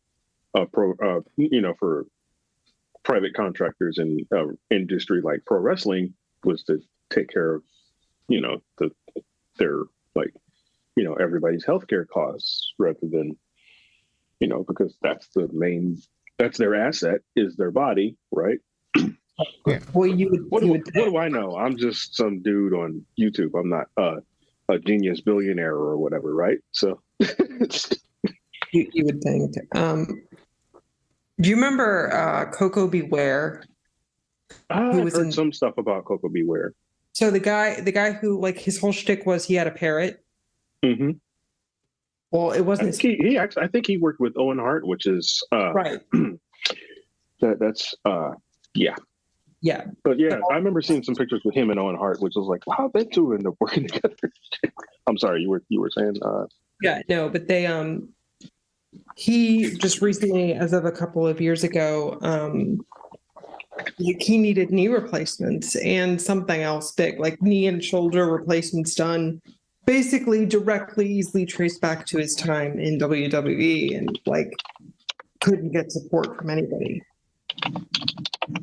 for private contractors in industry like pro wrestling, was to take care of their everybody's healthcare costs, rather than because that's their asset, is their body, right? Yeah. Well, what do I know? I'm just some dude on YouTube. I'm not a genius billionaire or whatever, right? So you would think. Do you remember Coco Beware? I've heard some stuff about Coco Beware. So the guy who, like, his whole shtick was he had a parrot. Mm-hmm. Well, it wasn't. I think he worked with Owen Hart, which is right. That's yeah. Yeah. But yeah, I remember seeing some pictures with him and Owen Hart, which was like, wow, they two end up working together. I'm sorry, you were saying. Yeah, no, but they he just recently, as of a couple of years ago, he needed knee replacements and something else big, like knee and shoulder replacements done, basically directly easily traced back to his time in WWE, and like couldn't get support from anybody.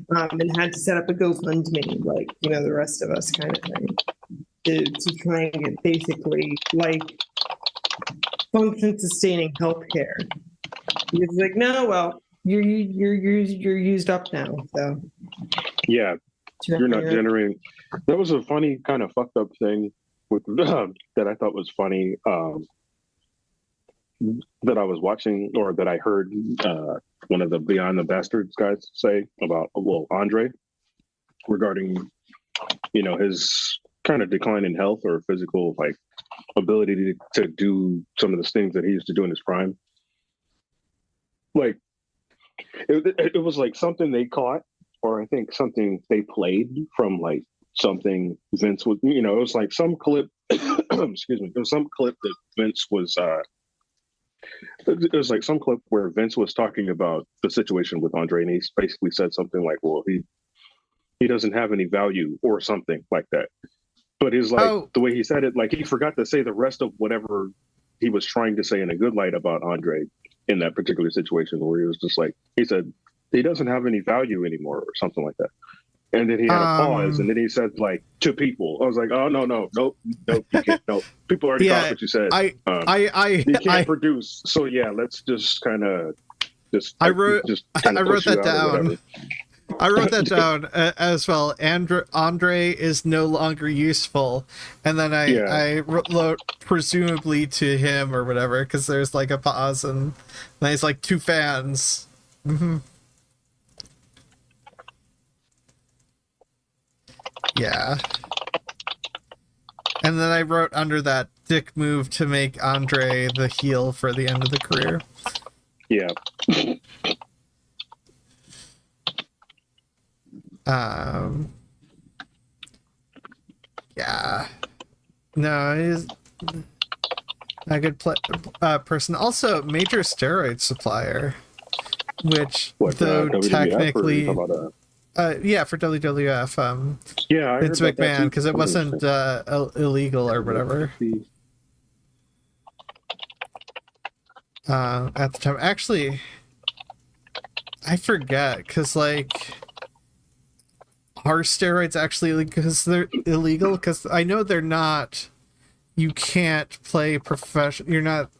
And had to set up a GoFundMe, like, the rest of us, kind of thing, to try and get basically like function sustaining healthcare. He's like, no, well, you're used up now, so yeah, you're not generating. That was a funny kind of fucked up thing with that I thought was funny. That I was watching, or that I heard one of the Beyond the Bastards guys say about Andre, regarding his kind of decline in health or physical like ability to do some of the things that he used to do in his prime. Like it was like something they caught, or I think something they played from like something Vince was, it was like some clip. Excuse me, it was some clip that Vince was. It was like some clip where Vince was talking about the situation with Andre, and he basically said something like, well, he doesn't have any value or something like that. But he's like, the way he said it, like he forgot to say the rest of whatever he was trying to say in a good light about Andre in that particular situation, where he was just like, he said, he doesn't have any value anymore or something like that. And then he had a pause, and then he said, like, to people. I was like, oh, nope, you can't, nope. People already thought what you said. You can't produce. So, yeah, let's just kind of I wrote that down. I wrote that down as well. Andre is no longer useful, and then I wrote presumably to him or whatever, because there's like a pause, and then he's like, to fans. Mm-hmm. Yeah. And then I wrote under that dick move to make Andre the heel for the end of the career. Yeah. Yeah. No, he's a good person. Also, major steroid supplier, which though technically, yeah, for WWF. Yeah, Vince McMahon, because it wasn't illegal or whatever. At the time, actually, I forget, because like, are steroids actually because they're illegal? Because I know they're not. You can't play professional. You're not.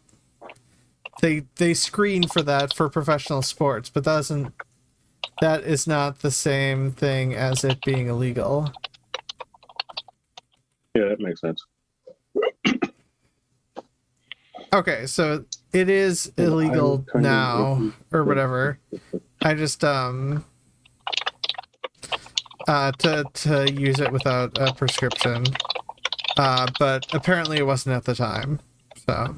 They screen for that for professional sports, but that is not the same thing as it being illegal. Yeah, that makes sense. Okay, so it is illegal now or whatever. I just to use it without a prescription. But apparently it wasn't at the time. So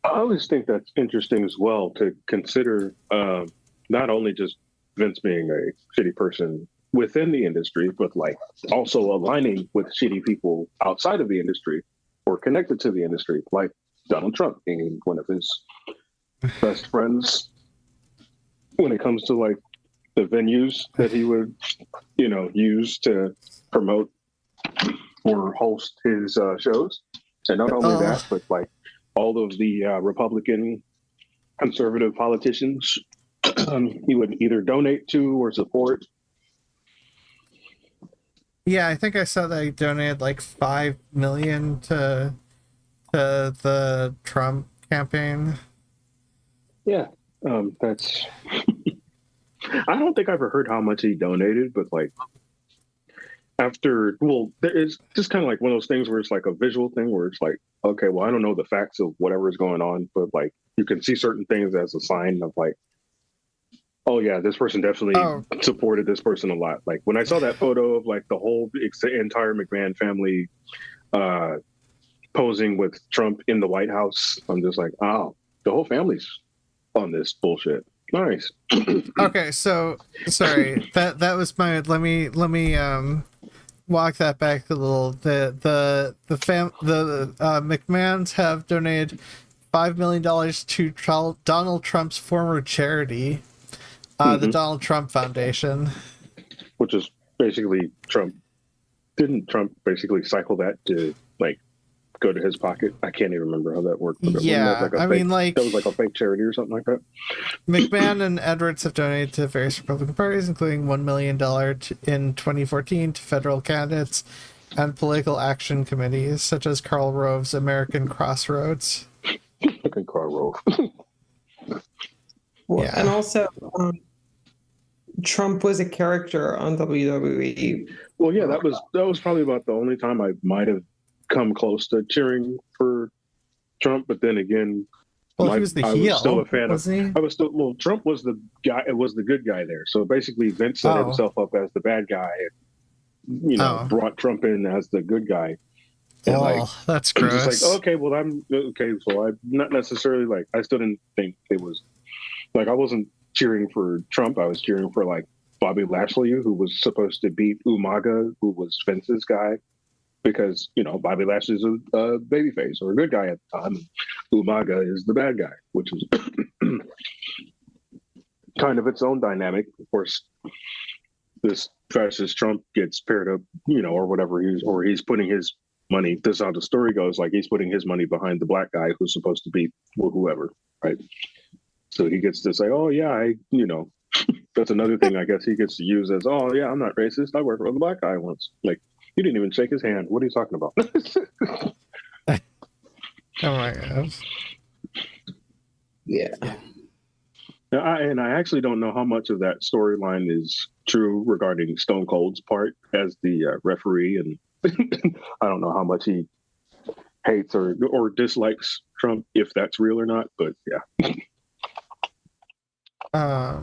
I always think that's interesting as well to consider not only just Vince being a shitty person within the industry, but like also aligning with shitty people outside of the industry or connected to the industry, like Donald Trump being one of his best friends when it comes to like the venues that he would, use to promote or host his shows. And not only that, but like all of the Republican conservative politicians he would either donate to or support. Yeah, I think I saw that he donated like $5 million to the Trump campaign. Yeah, that's. I don't think I ever heard how much he donated, but like it's just kind of like one of those things where it's like a visual thing where it's like, okay, well, I don't know the facts of whatever is going on, but like you can see certain things as a sign of like, oh yeah, this person definitely supported this person a lot. Like when I saw that photo of like the whole entire McMahon family posing with Trump in the White House, I'm just like, oh, the whole family's on this bullshit. Nice. Okay, so sorry. That was my let me walk that back a little. The McMahons have donated $5 million to Donald Trump's former charity, the Donald Trump Foundation, which is basically Trump. Didn't Trump basically cycle that to like go to his pocket? I can't even remember how that worked. Yeah, that was like a fake charity or something like that. McMahon and Edwards have donated to various Republican parties, including $1 million in 2014 to federal candidates and political action committees, such as Karl Rove's American Crossroads. Fucking Karl Rove. Yeah. And also, Trump was a character on WWE. Well, yeah, that was probably about the only time I might have come close to cheering for Trump, but then again, well, he was the heel. I was still a fan wasn't of. I was still Trump was the guy. It was the good guy there. So basically, Vince set himself up as the bad guy, and brought Trump in as the good guy. And that's gross. I'm just like, okay, well, I'm okay. So I'm not necessarily like I still didn't think it was like I wasn't cheering for Trump. I was cheering for like Bobby Lashley, who was supposed to beat Umaga, who was Vince's guy. Because, Bobby Lashley's a babyface or a good guy at the time. Umaga is the bad guy, which is kind of its own dynamic. Of course, this fascist Trump gets paired up, or whatever he's putting his money. This is how the story goes. Like he's putting his money behind the black guy who's supposed to be whoever, right? So he gets to say, oh yeah, that's another thing I guess he gets to use as, oh yeah, I'm not racist. I worked with a black guy once. Like, you didn't even shake his hand. What are you talking about? Oh my gosh. Yeah. I actually don't know how much of that storyline is true regarding Stone Cold's part as the referee, and I don't know how much he hates or dislikes Trump, if that's real or not. But yeah, I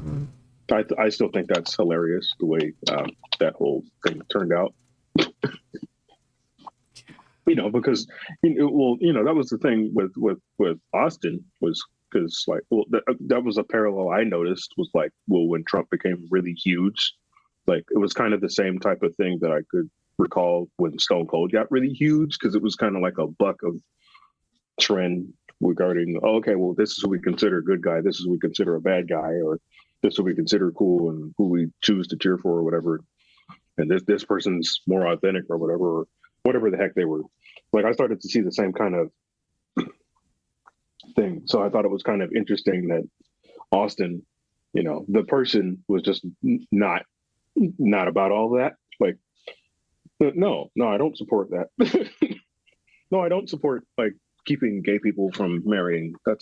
still think that's hilarious the way that whole thing turned out. Because that was the thing with Austin was because that was a parallel I noticed was when Trump became really huge, it was kind of the same type of thing that I could recall when Stone Cold got really huge, because it was kind of like a buck of trend regarding this is who we consider a good guy, this is who we consider a bad guy, or this is who we consider cool and who we choose to cheer for or whatever, and this person's more authentic or whatever the heck they were. I started to see the same kind of thing. So I thought it was kind of interesting that Austin, the person was just not about all that. No, I don't support that. No, I don't support keeping gay people from marrying. That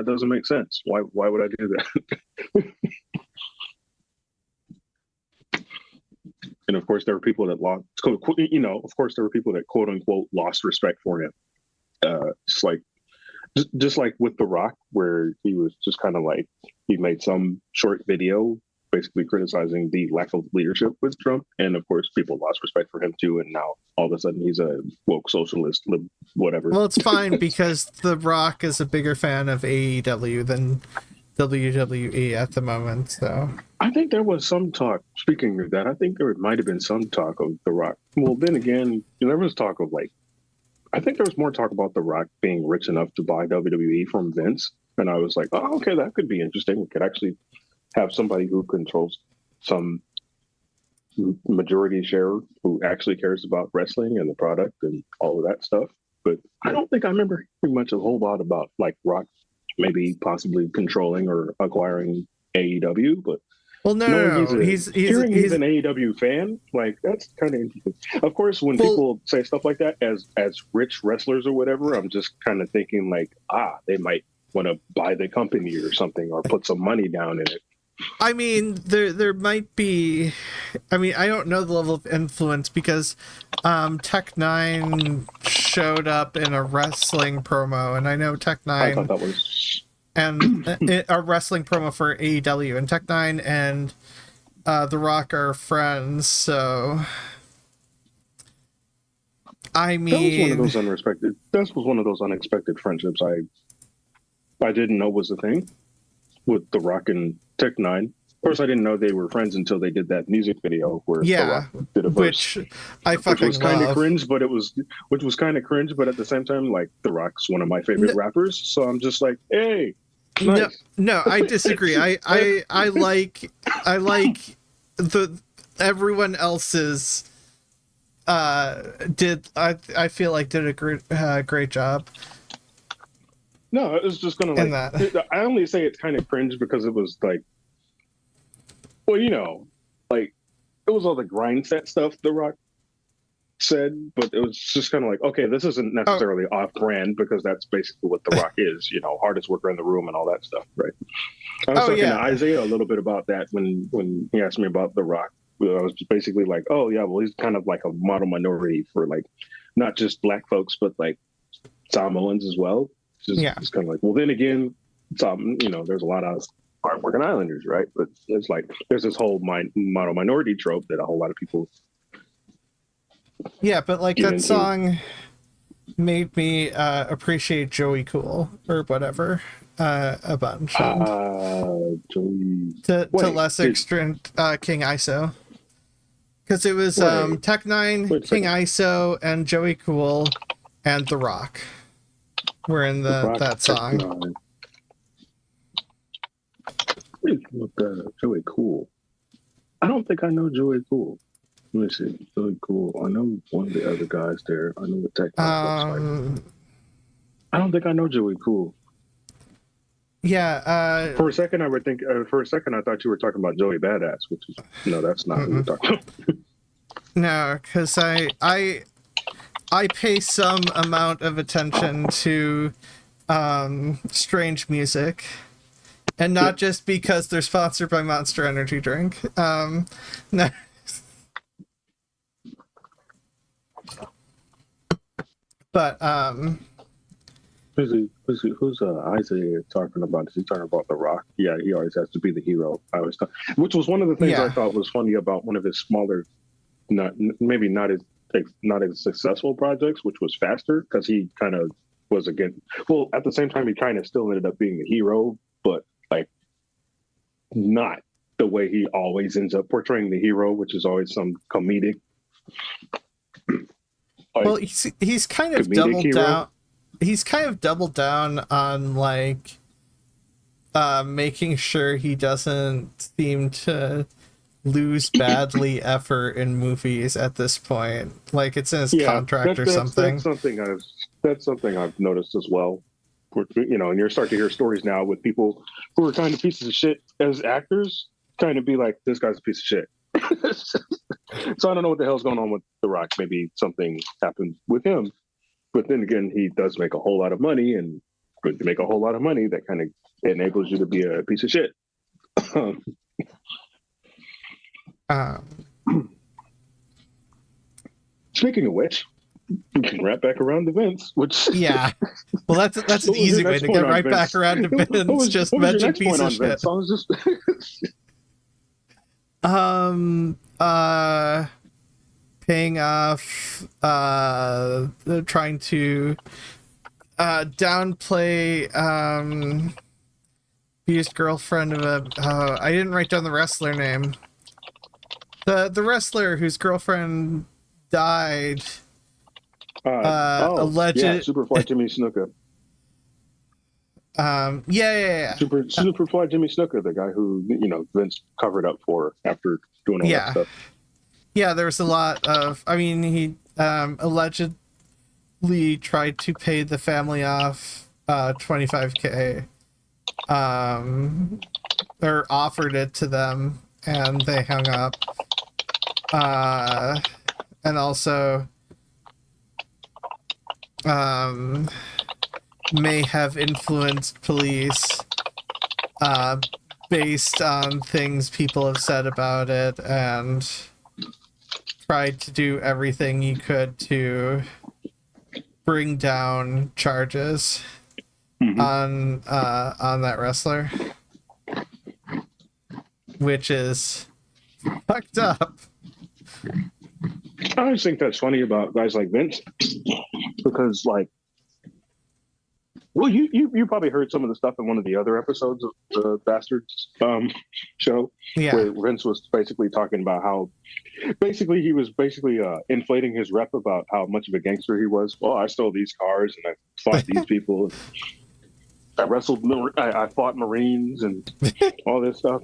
doesn't make sense. Why would I do that? And of course, there were people that lost. Of course, there were people that quote unquote lost respect for him. Just like with The Rock, where he was just kind of he made some short video basically criticizing the lack of leadership with Trump, and of course, people lost respect for him too. And now all of a sudden, he's a woke socialist, whatever. Well, it's fine because The Rock is a bigger fan of AEW than WWE at the moment, so I think there was some talk. Speaking of that, I think there might have been some talk of The Rock. Well, then again, there was talk of I think there was more talk about The Rock being rich enough to buy WWE from Vince, and I was like, oh, okay, that could be interesting. We could actually have somebody who controls some majority share who actually cares about wrestling and the product and all of that stuff. But I don't think I remember hearing much a whole lot about Rock maybe possibly controlling or acquiring AEW, but no. He's an AEW fan. That's kind of interesting. Of course, when people say stuff like that as rich wrestlers or whatever, I'm just kind of thinking they might want to buy the company or something or put some money down in it. I mean, there might be. I mean, I don't know the level of influence because Tech9 showed up in a wrestling promo, and I know Tech9. I thought that was. And a wrestling promo for AEW, and Tech9 and The Rock are friends, so I mean, that was one of those unexpected friendships I didn't know was a thing with The Rock and Tech9. Of course, I didn't know they were friends until they did that music video where The Rock did a verse, which I fucking was kind of love. cringe, but which was kind of cringe, but at the same time, The Rock's one of my favorite rappers, so I'm just like, hey. Nice. No, I disagree. I like the everyone else's I feel like did a great job. No, it was just gonna I only say it's kind of cringe because it was it was all the grind set stuff The Rock said, but it was just kind of okay, this isn't necessarily off-brand because that's basically what The Rock is, hardest worker in the room and all that stuff, right? I was talking to Isaiah a little bit about that when he asked me about The Rock. I was just basically he's kind of a model minority for not just black folks, but Samoans as well. It's kind of well, then again, there's a lot of hardworking islanders, right? But it's there's this whole model minority trope that a whole lot of people. Yeah, but that song made me appreciate Joey Cool or whatever a bunch. Joey... To less extent, King ISO. Because it was Tech9, King ISO, and Joey Cool, and The Rock were in that song. Joey Cool. I don't think I know Joey Cool. Let me see. Really cool. I know one of the other guys there. I know what Tech looks like. I don't think I know Joey Cool. Yeah. For a second, I would think. For a second, I thought you were talking about Joey Badass, which is no, that's not what we're talking about. No, because I pay some amount of attention to strange music, And not just because they're sponsored by Monster Energy drink. No. But who's Isaiah talking about? Is he talking about The Rock? Yeah, he always has to be the hero. I always thought, which was one of the things I thought was funny about one of his smaller, not as successful projects, which was Faster, because he kind of was again. Well, at the same time, he kind of still ended up being the hero, but like not the way he always ends up portraying the hero, which is always some comedic. Like, well, he's kind of doubled hero. down. He's kind of doubled down on like making sure he doesn't seem to lose badly effort in movies at this point. Like it's in his contract or something. That's something I've noticed as well. You know, and you're starting to hear stories now with people who are kind of pieces of shit as actors, kind of be like, this guy's a piece of shit. So I don't know what the hell's going on with The Rock. Maybe something happened with him. But then again, he does make a whole lot of money, and when you make a whole lot of money, that kind of enables you to be a piece of shit. Speaking of which, we can wrap back around to Vince, which well, that's an easy way to get right back around to Vince. Just mention piece of shit. I was just paying off, trying to downplay abused girlfriend of a I didn't write down the wrestler name. The wrestler whose girlfriend died. Alleged Superfly Jimmy Snuka. Superfly Jimmy Snuka, the guy who Vince covered up for after doing all that stuff. Yeah, there was a lot of. I mean, he allegedly tried to pay the family off $25,000, or offered it to them, and they hung up. And also, may have influenced police based on things people have said about it, and tried to do everything he could to bring down charges on that wrestler, which is fucked up. I just think that's funny about guys like Vince, because like, well, you probably heard some of the stuff in one of the other episodes of the Bastards show, where Vince was basically talking about how he was inflating his rep about how much of a gangster he was. Well, I stole these cars and I fought these people. I wrestled, I fought Marines and all this stuff.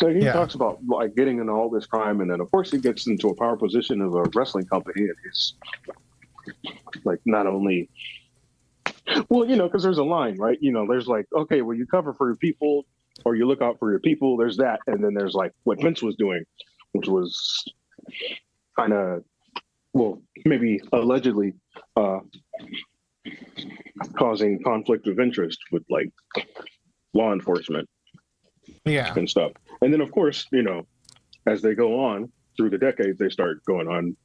So he talks about like getting into all this crime, and then of course he gets into a power position of a wrestling company, and he's like not only. Well, because there's a line, right? There's like, okay, well, you cover for your people or you look out for your people. There's that. And then there's like what Vince was doing, which was kind of, well, maybe allegedly causing conflict of interest with like law enforcement and stuff. And then, of course, as they go on through the decades, they start going on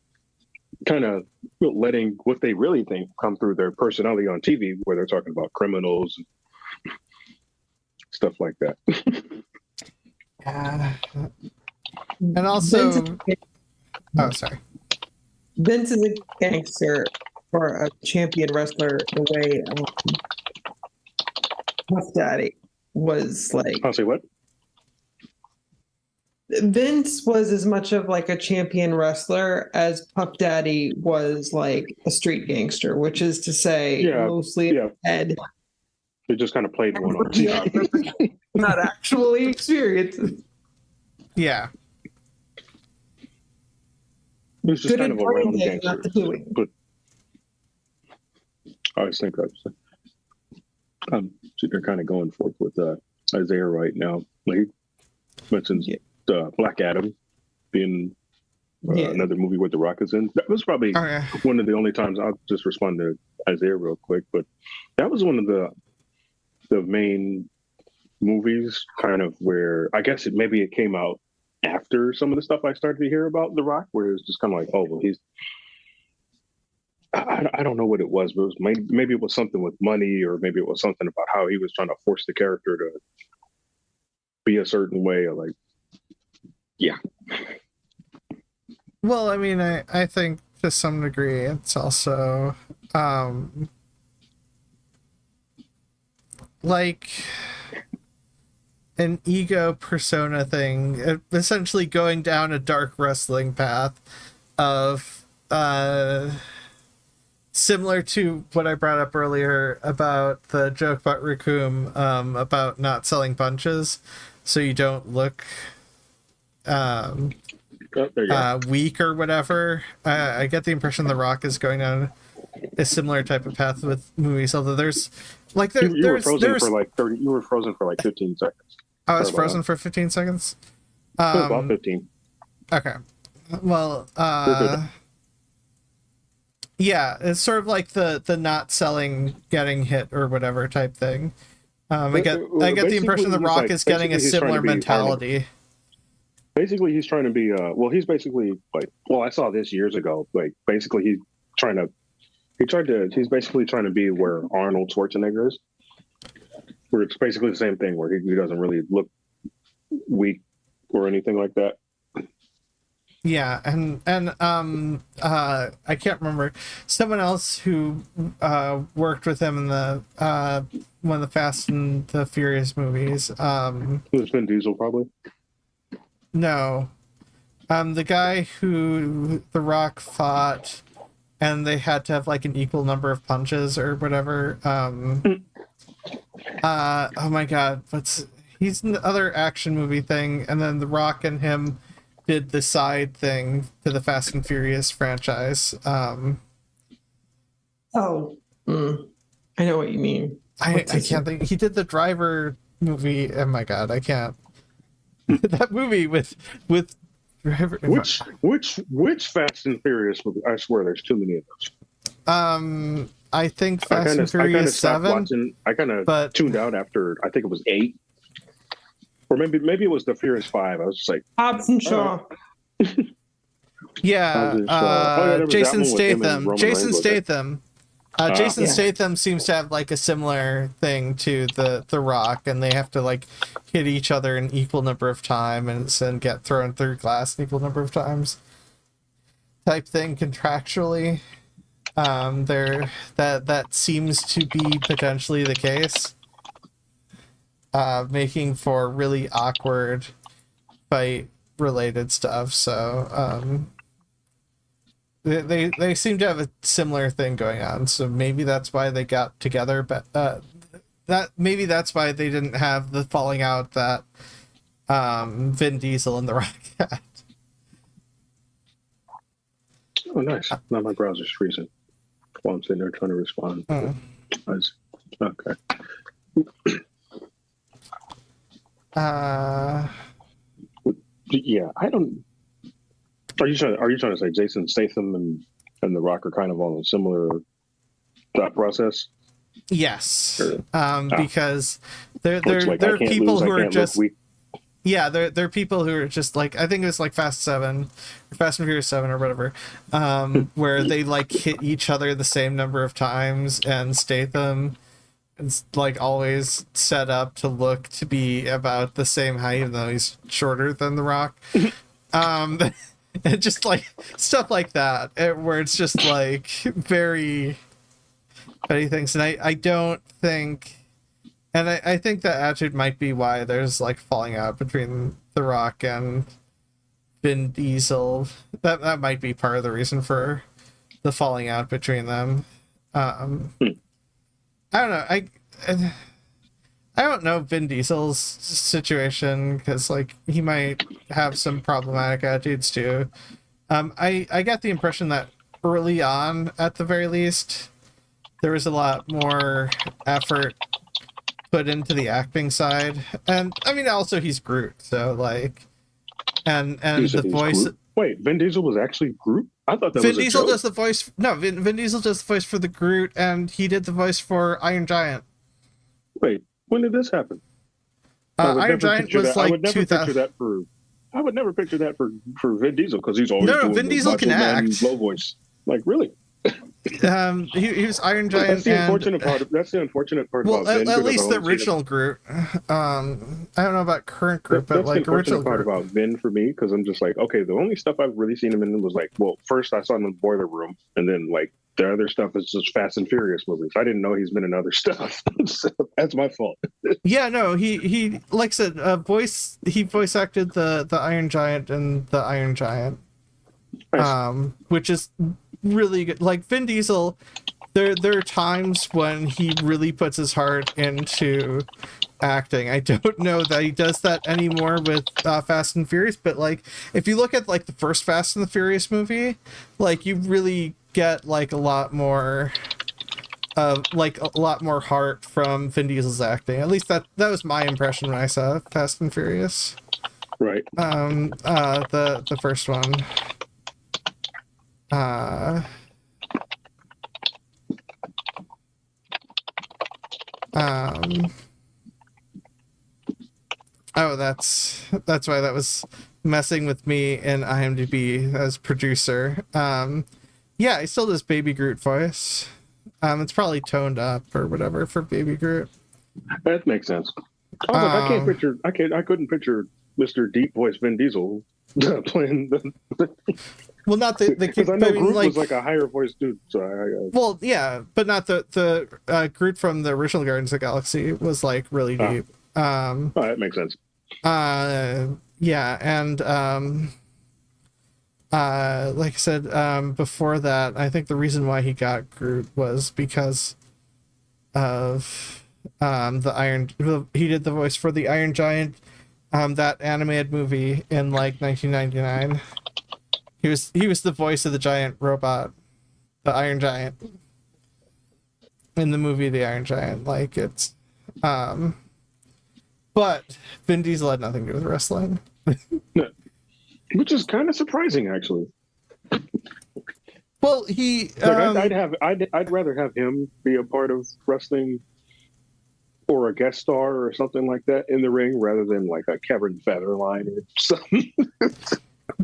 kind of letting what they really think come through their personality on TV, where they're talking about criminals and stuff like that. And also, sorry. Vince is a gangster or a champion wrestler the way Puff Daddy was like. I'll say what? Vince was as much of like a champion wrestler as Puff Daddy was like a street gangster, which is to say mostly head. They just kind of played one on TV. Not actually experienced. Yeah. It was just kind of a round gangster. But I always think I'm sitting there kind of going forth with Isaiah right now. Like he mentions Black Adam being another movie where The Rock is in. That was probably one of the only times. I'll just respond to Isaiah real quick, but that was one of the main movies, kind of where I guess maybe it came out after some of the stuff I started to hear about The Rock, where it was just kind of like, oh, well, he's. I don't know what it was, but it was maybe it was something with money, or maybe it was something about how he was trying to force the character to be a certain way, or like, yeah. Well, I mean, I think to some degree it's also like an ego persona thing, essentially going down a dark wrestling path of similar to what I brought up earlier about the joke about Raccoon, about not selling punches so you don't look weak or whatever. I get the impression The Rock is going down a similar type of path with movies, although there's like you were frozen for like 30. You were frozen for like 15 seconds. I was frozen for 15 seconds. About 15. Okay. Well, yeah, it's sort of like the not selling, getting hit or whatever type thing. I get the impression The Rock is getting a similar mentality. Basically, he's trying to be. He's basically like. Well, I saw this years ago. Like, basically, he's basically trying to be where Arnold Schwarzenegger is. Where it's basically the same thing, where he doesn't really look weak or anything like that. Yeah, and I can't remember someone else who worked with him in the one of the Fast and the Furious movies. It was Vin Diesel, probably. No, the guy who The Rock fought, and they had to have like an equal number of punches or whatever. Oh my God, he's in the other action movie thing, and then The Rock and him did the side thing to the Fast and Furious franchise. I know what you mean. I can't think. He did the Driver movie. Oh my God, I can't. That movie with Driver. Which Fast and Furious movie? I swear, there's too many of those. I think Fast and Furious 7. I kind of tuned out after I think it was 8. Or maybe it was the Furious 5. I was just like Hobbs and Shaw. Yeah, Jason Statham. Jason Statham. Jason Statham seems to have like a similar thing to the Rock, and they have to like hit each other an equal number of times and get thrown through glass an equal number of times. Type thing contractually. That seems to be potentially the case. Making for really awkward fight related stuff. So they seem to have a similar thing going on. So maybe that's why they got together. But that's why they didn't have the falling out that Vin Diesel and The Rock had. Oh, nice. Now my browser's freezing while I'm sitting there trying to respond. Okay. Yeah, I don't. Are you trying to say Jason Statham and The Rock are kind of on a similar thought process? Yes, because there are people who are just there are people who are just like, I think it was like Fast and Furious 7 or whatever, where they like hit each other the same number of times, and Statham is like always set up to look to be about the same height, even though he's shorter than The Rock. And just like stuff like that, where it's just like very petty things. And I don't think, and I think that attitude might be why there's like falling out between The Rock and Vin Diesel. That might be part of the reason for the falling out between them. I don't know. I don't know Vin Diesel's situation, because like he might have some problematic attitudes too. I get the impression that early on, at the very least, there was a lot more effort put into the acting side, and I mean also he's Groot, so like, and the voice. Groot? Wait, Vin Diesel was actually Groot? I thought that Vin was a Diesel joke. does the voice. No, Vin Diesel does the voice for the Groot, and he did the voice for Iron Giant. Wait, when did this happen? Iron Giant was I like would never picture 2000. that for. I would never picture that for Vin Diesel because he's always No, doing Vin the Diesel can Macho Man act. low voice. Like really, He was Iron Giant. that's the unfortunate part. That's the unfortunate part Well, about Vin. at least the original Groot. I don't know about current Groot, but That's like the original unfortunate part Groot. about Vin for me because I'm just like, okay, the only stuff I've really seen him in was like, well, first I saw him in Boiler Room, and then like the other stuff is just Fast and Furious movies. I didn't know he's been in other stuff. So that's my fault. Yeah, no, he like I said, he voice acted the Iron Giant and the Iron Giant, Nice. which is really good. Like Vin Diesel, there are times when he really puts his heart into acting. I don't know that he does that anymore with Fast and Furious, but like if you look at like the first Fast and the Furious movie, like you really get like a lot more heart from Vin Diesel's acting. At least that was my impression when I saw Fast and Furious. Right. The first one. Oh, that's why that was messing with me in IMDb as producer. Yeah, he still does Baby Groot voice. It's probably toned up or whatever for Baby Groot. That makes sense. I was like, I couldn't picture Mr. Deep Voice Vin Diesel playing the. Well, not the because I know Groot was like a higher voice dude. So well, yeah, but not the Groot from the original Guardians of the Galaxy was like really deep. That makes sense. Yeah, and like I said, before that, I think the reason why he got Groot was because of the Iron. He did the voice for the Iron Giant, that animated movie in like 1999. He was the voice of the giant robot, the Iron Giant, in the movie The Iron Giant. Like it's, but Vin Diesel had nothing to do with wrestling. Which is kind of surprising, actually. Well, he. I'd rather have him be a part of wrestling, or a guest star or something like that in the ring, rather than like a Kevin Federline or something.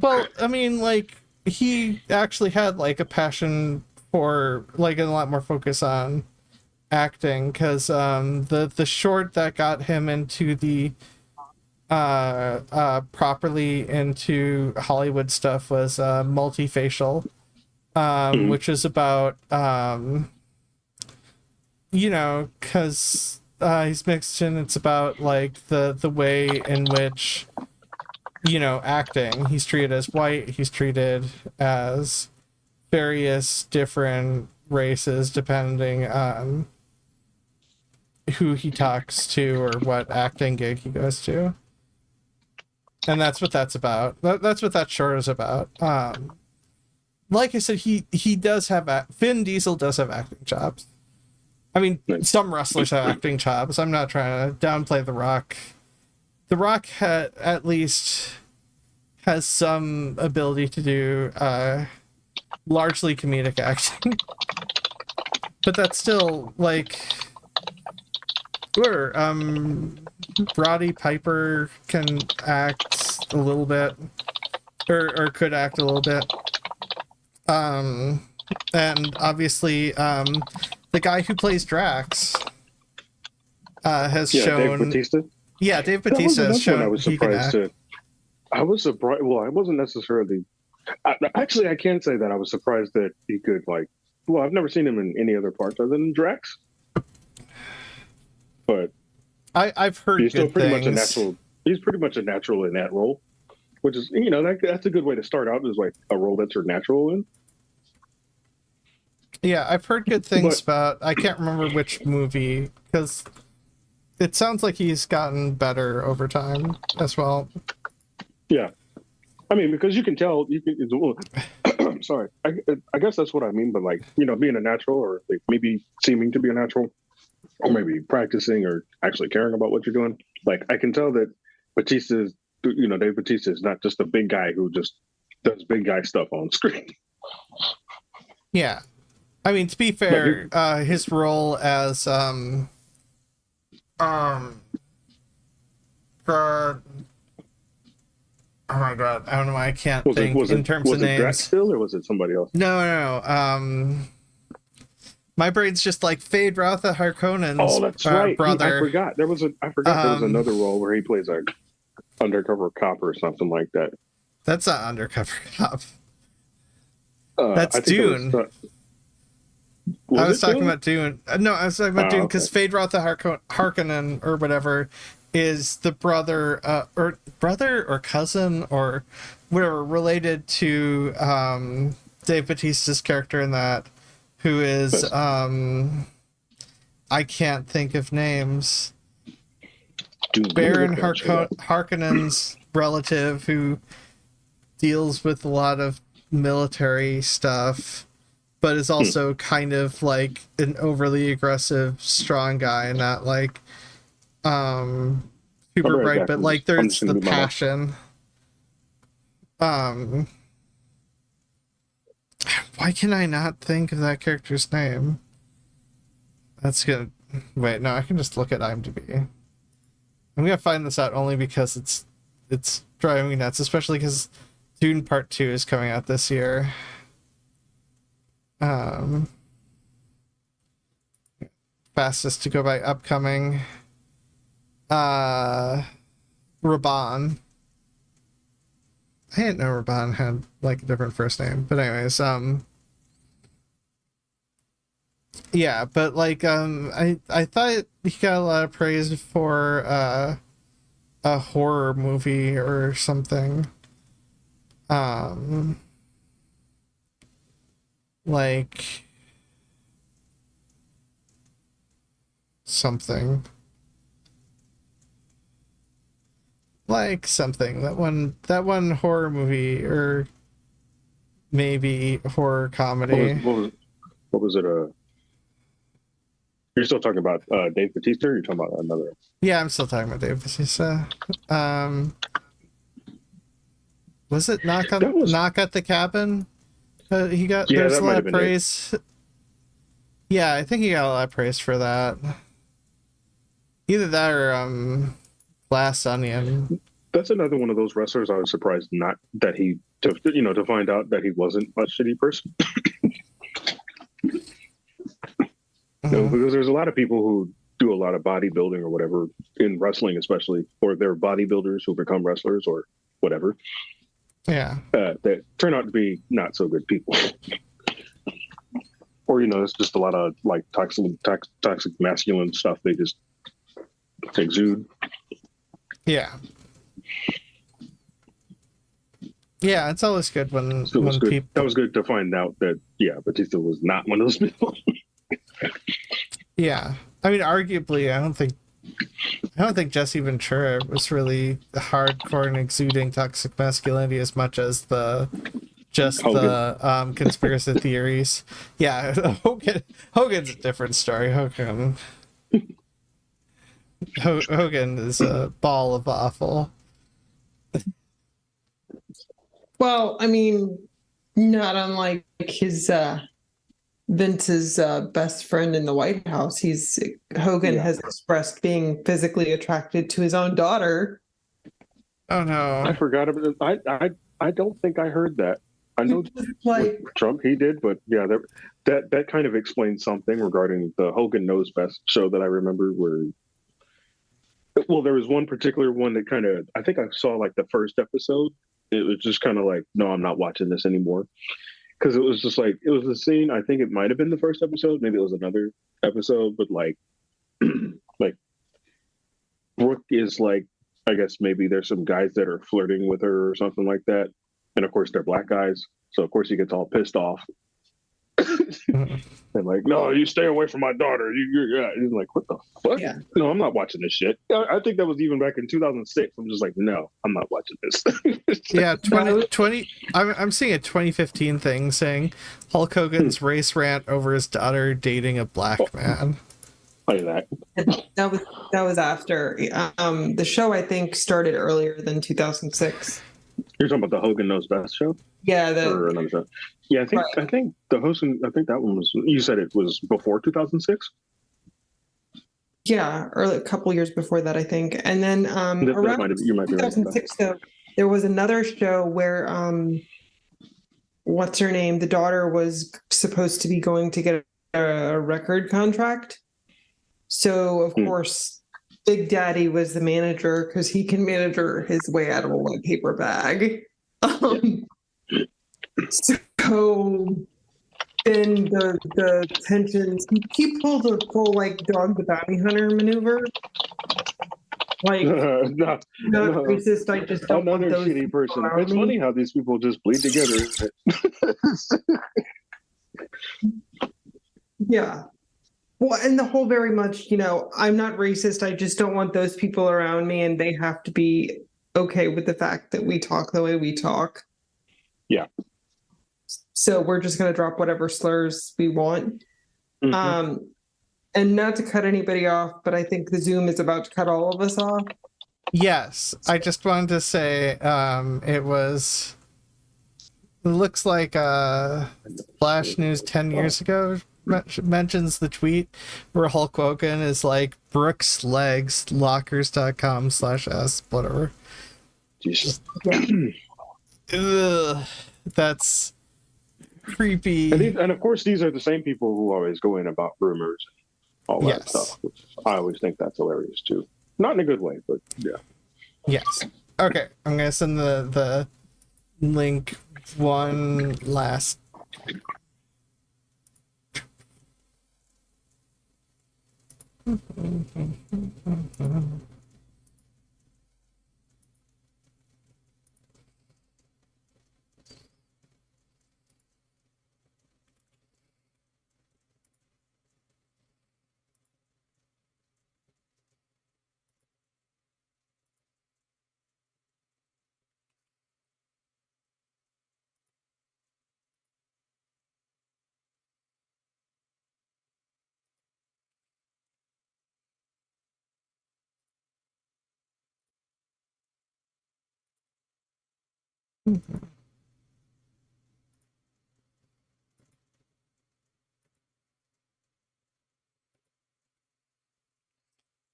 Well, I mean, like he actually had like a passion for like a lot more focus on acting because the short that got him into the properly into Hollywood stuff was Multifacial, which is about because he's mixed in. It's about like the way in which acting. He's treated as white. He's treated as various different races depending on who he talks to or what acting gig he goes to. And that's what that's about. That's what that short is about. Like I said, he does have Vin Diesel does have acting chops. I mean, some wrestlers have acting chops. I'm not trying to downplay The Rock. The Rock at least has some ability to do largely comedic acting, but that's still like sure. Roddy Piper can act a little bit, or could act a little bit. And obviously, the guy who plays Drax has shown. Dave Bautista? Yeah, Dave Bautista has shown I was he can surprised act. I was surprised. Well, I wasn't necessarily. Actually, I can't say that I was surprised that he could like. Well, I've never seen him in any other parts other than Drax. But I've heard he's still good pretty things. much a natural. He's pretty much a natural in that role, which is that's a good way to start out. Is like a role that you're natural in. Yeah, I've heard good things about. I can't remember which movie because it sounds like he's gotten better over time as well. Yeah, I mean because you can tell. You can. Sorry, I guess that's what I mean. But like being a natural or like maybe seeming to be a natural. Or maybe practicing or actually caring about what you're doing. Like I can tell that Batista is, Dave Bautista is not just a big guy who just does big guy stuff on screen. Yeah, I mean to be fair, his role as Oh my god, I don't know why I can't Was think in terms of was it Drax names. still, or was it somebody else? No. My brain's just like Fade Routha Harkonnen's Oh, that's right. brother. I forgot. There was another role where he plays a undercover cop or something like that. That's not Undercover Cop. That's I think Dune. I was talking about Dune. No, I was talking about Dune because Fade Routha Harkonnen or whatever is the brother or cousin or whatever related to Dave Bautista's character in that, who is I can't think of names. Baron Harkonnen's relative who deals with a lot of military stuff, but is also kind of like an overly aggressive, strong guy, not like super bright, but like there's the passion. Why can I not think of that character's name? That's good. Wait, no, I can just look at IMDb. I'm gonna find this out only because it's driving me nuts, especially because Dune Part 2 is coming out this year. Fastest to go by upcoming. Raban. I didn't know Raban had like a different first name, but anyways, yeah, but like I thought he got a lot of praise for a horror movie or something. Like something that one horror movie or maybe horror comedy. What was it? You're still talking about Dave Bautista, or you're talking about another? Yeah, I'm still talking about Dave Bautista. Was it Knock at the Cabin? He got there's a lot of praise. Yeah, I think he got a lot of praise for that. Either that or Glass Onion. That's another one of those wrestlers I was surprised not that he to find out that he wasn't a shitty person. Because there's a lot of people who do a lot of bodybuilding or whatever in wrestling, especially, or they're bodybuilders who become wrestlers or whatever. Yeah, that turn out to be not so good people, or it's just a lot of like toxic masculine stuff they just exude. Yeah, it's always good when people. That was good to find out that Batista was not one of those people. Yeah, I mean, arguably, I don't think Jesse Ventura was really hardcore and exuding toxic masculinity as much as the conspiracy theories. Yeah, Hogan's a different story. Hogan is a ball of awful. Well, I mean, not unlike his Vince's best friend in the White House. Hogan has expressed being physically attracted to his own daughter. Oh no! I forgot about it. I don't think I heard that. I know like Trump he did, but yeah, that kind of explains something regarding the Hogan Knows Best show that I remember. There was one particular one that kind of I think I saw like the first episode. It was just kind of like, no, I'm not watching this anymore. Because it was just like, it was a scene, I think it might have been the first episode, maybe it was another episode, but like, like, Brooke is like, I guess maybe there's some guys that are flirting with her or something like that. And of course, they're black guys. So of course he gets all pissed off. And like, no, you stay away from my daughter. He's like, what the fuck? Yeah. No, I'm not watching this shit. I think that was even back in 2006. I'm just like, no, I'm not watching this. Yeah, 2020. I'm seeing a 2015 thing saying Hulk Hogan's race rant over his daughter dating a black man. Like that. That was after the show. I think started earlier than 2006. You're talking about the Hogan Knows Best show? Yeah, or another show. Yeah, I think the host. I think that one was. You said it was before 2006. Yeah, or a couple years before that, I think. And then around you might be right. 2006, though, there was another show where what's her name? The daughter was supposed to be going to get a record contract. So of course, Big Daddy was the manager because he can manage his way out of a white paper bag. So then the tensions, he pulled a full like dog the bounty hunter maneuver. Like no, racist. I just don't another want those shitty person. It's me. funny how these people just bleed together. Yeah. Well, and the whole very much, I'm not racist. I just don't want those people around me, and they have to be okay with the fact that we talk the way we talk. Yeah. So we're just going to drop whatever slurs we want. Mm-hmm. And not to cut anybody off, but I think the Zoom is about to cut all of us off. Yes, I just wanted to say it looks like Flash News 10 years ago mentions the tweet where Hulk Hogan is like Brooks Legs lockers.com/s whatever. Jesus. Ugh, that's creepy. And of course, these are the same people who always go in about rumors and all that stuff, which I always think that's hilarious too. Not in a good way, but yeah. Yes. Okay, I'm gonna send the link one last.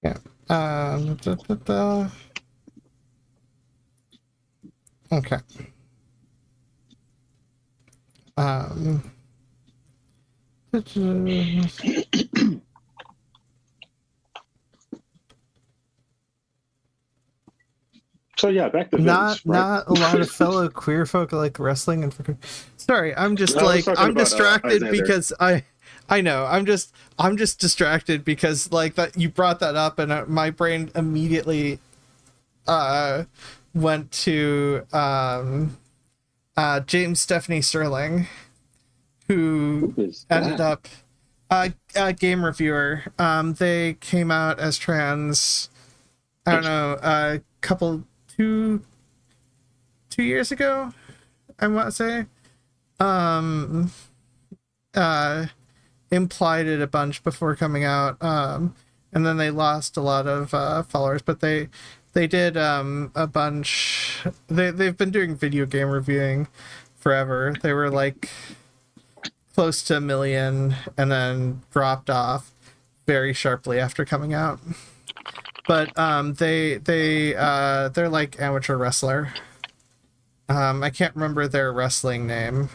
Yeah. Okay. So yeah, back to Vince, not a lot of fellow queer folk like wrestling and sorry, I'm just No, like I'm about, distracted Isaiah because I know I'm just distracted because like that you brought that up and my brain immediately went to James Stephanie Sterling, who ended up a game reviewer. They came out as trans, I don't know, a couple 2 years ago, I want to say. Implied it a bunch before coming out, and then they lost a lot of followers, but they did a bunch. They've been doing video game reviewing forever. They were like close to 1 million and then dropped off very sharply after coming out. But they're like amateur wrestler. I can't remember their wrestling name.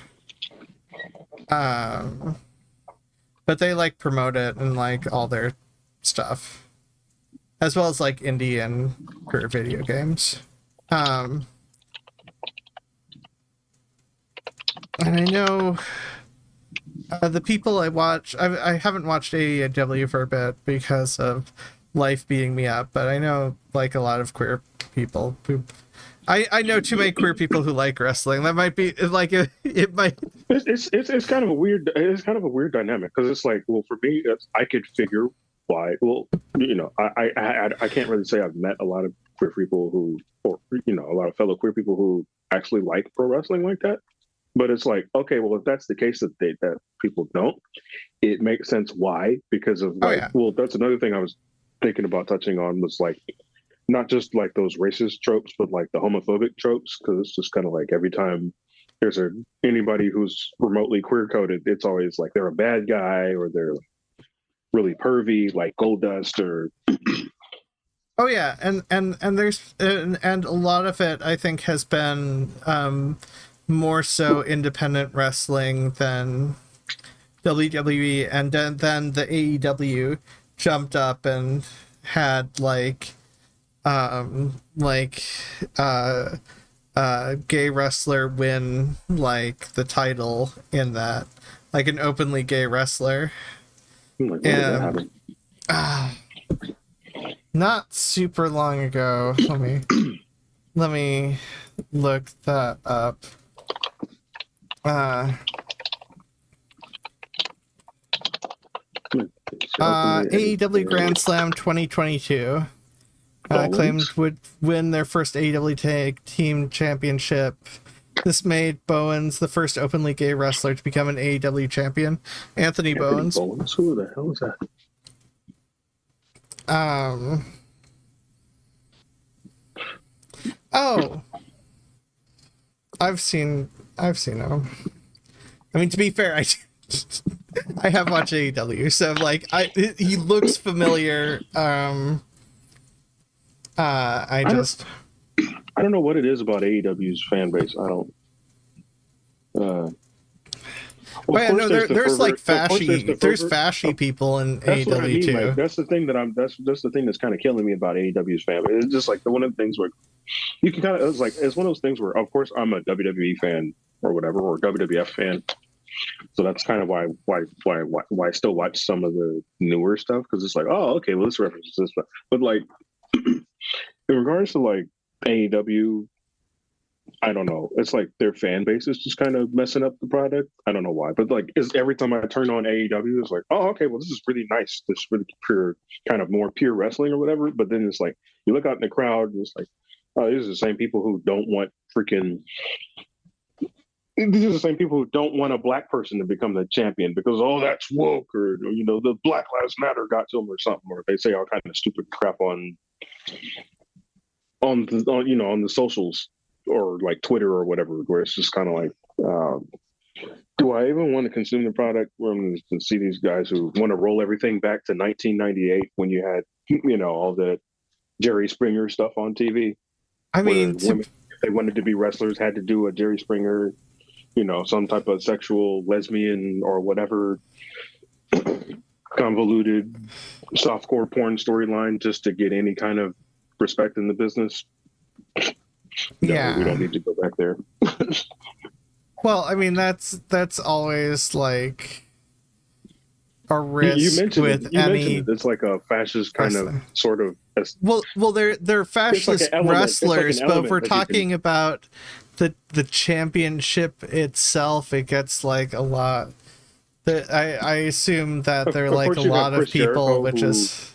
But they like promote it and like all their stuff, as well as like indie and queer video games. And I know the people I watch, I haven't watched AEW for a bit because of life beating me up, but I know like a lot of queer people who I know too many queer people who like wrestling. That might be like it might. It's kind of a weird dynamic because it's like, well, for me, I could figure why. Well, I can't really say I've met a lot of queer people who, or a lot of fellow queer people who actually like pro wrestling like that. But it's like, okay, well, if that's the case that people don't, it makes sense why, because of like, well, that's another thing I was thinking about touching on was like, not just like those racist tropes, but like the homophobic tropes, because it's just kind of like every time there's anybody who's remotely queer coded, it's always like they're a bad guy or they're really pervy, like Goldust or. Oh yeah, and there's and a lot of it I think has been more so independent wrestling than WWE, and then the AEW jumped up and had gay wrestler win like the title in that, like an openly gay wrestler. Like, when did that happen? Not super long ago. Let me look that up. AEW Grand Slam 2022 claimed would win their first AEW Tag Team Championship. This made Bowens the first openly gay wrestler to become an AEW champion. Anthony Bowens. Who the hell is that? Oh, I've seen him. I mean, to be fair, I have watched AEW, so like he looks familiar. I don't know what it is about AEW's fan base. I don't. Well, yeah, no, there's like fashy people in AEW too. Like, that's the thing that's the thing that's kind of killing me about AEW's fan base. It's just like one of the things where you can kind of, it's one of those things where, of course, I'm a WWE fan or whatever, or WWF fan, so that's kind of why I still watch some of the newer stuff, because it's like, oh, okay, well, this references this stuff. But like in regards to like AEW, I don't know. It's like their fan base is just kind of messing up the product. I don't know why, but like, every time I turn on AEW, it's like, oh, okay, well, this is really nice. This is really pure, kind of more pure wrestling or whatever. But then it's like, you look out in the crowd, and it's like, oh, these are the same people who don't want these are the same people who don't want a black person to become the champion because, oh, that's woke, or the Black Lives Matter got to them or something, or they say all kind of stupid crap on the socials, or like Twitter or whatever, where it's just kind of like, do I even want to consume the product when to see these guys who want to roll everything back to 1998 when you had, all the Jerry Springer stuff on TV? I mean, women, if they wanted to be wrestlers, had to do a Jerry Springer, some type of sexual, lesbian, or whatever convoluted softcore porn storyline just to get any kind of respect in the business. No, we don't need to go back there. Well, I mean, that's always like a risk you mentioned with you any. Mentioned it. It's like a fascist kind of sort of. Well, they're fascist wrestlers, but if we're talking about the championship itself, it gets like a lot. I assume that there are like a lot of people, Jericho, which is.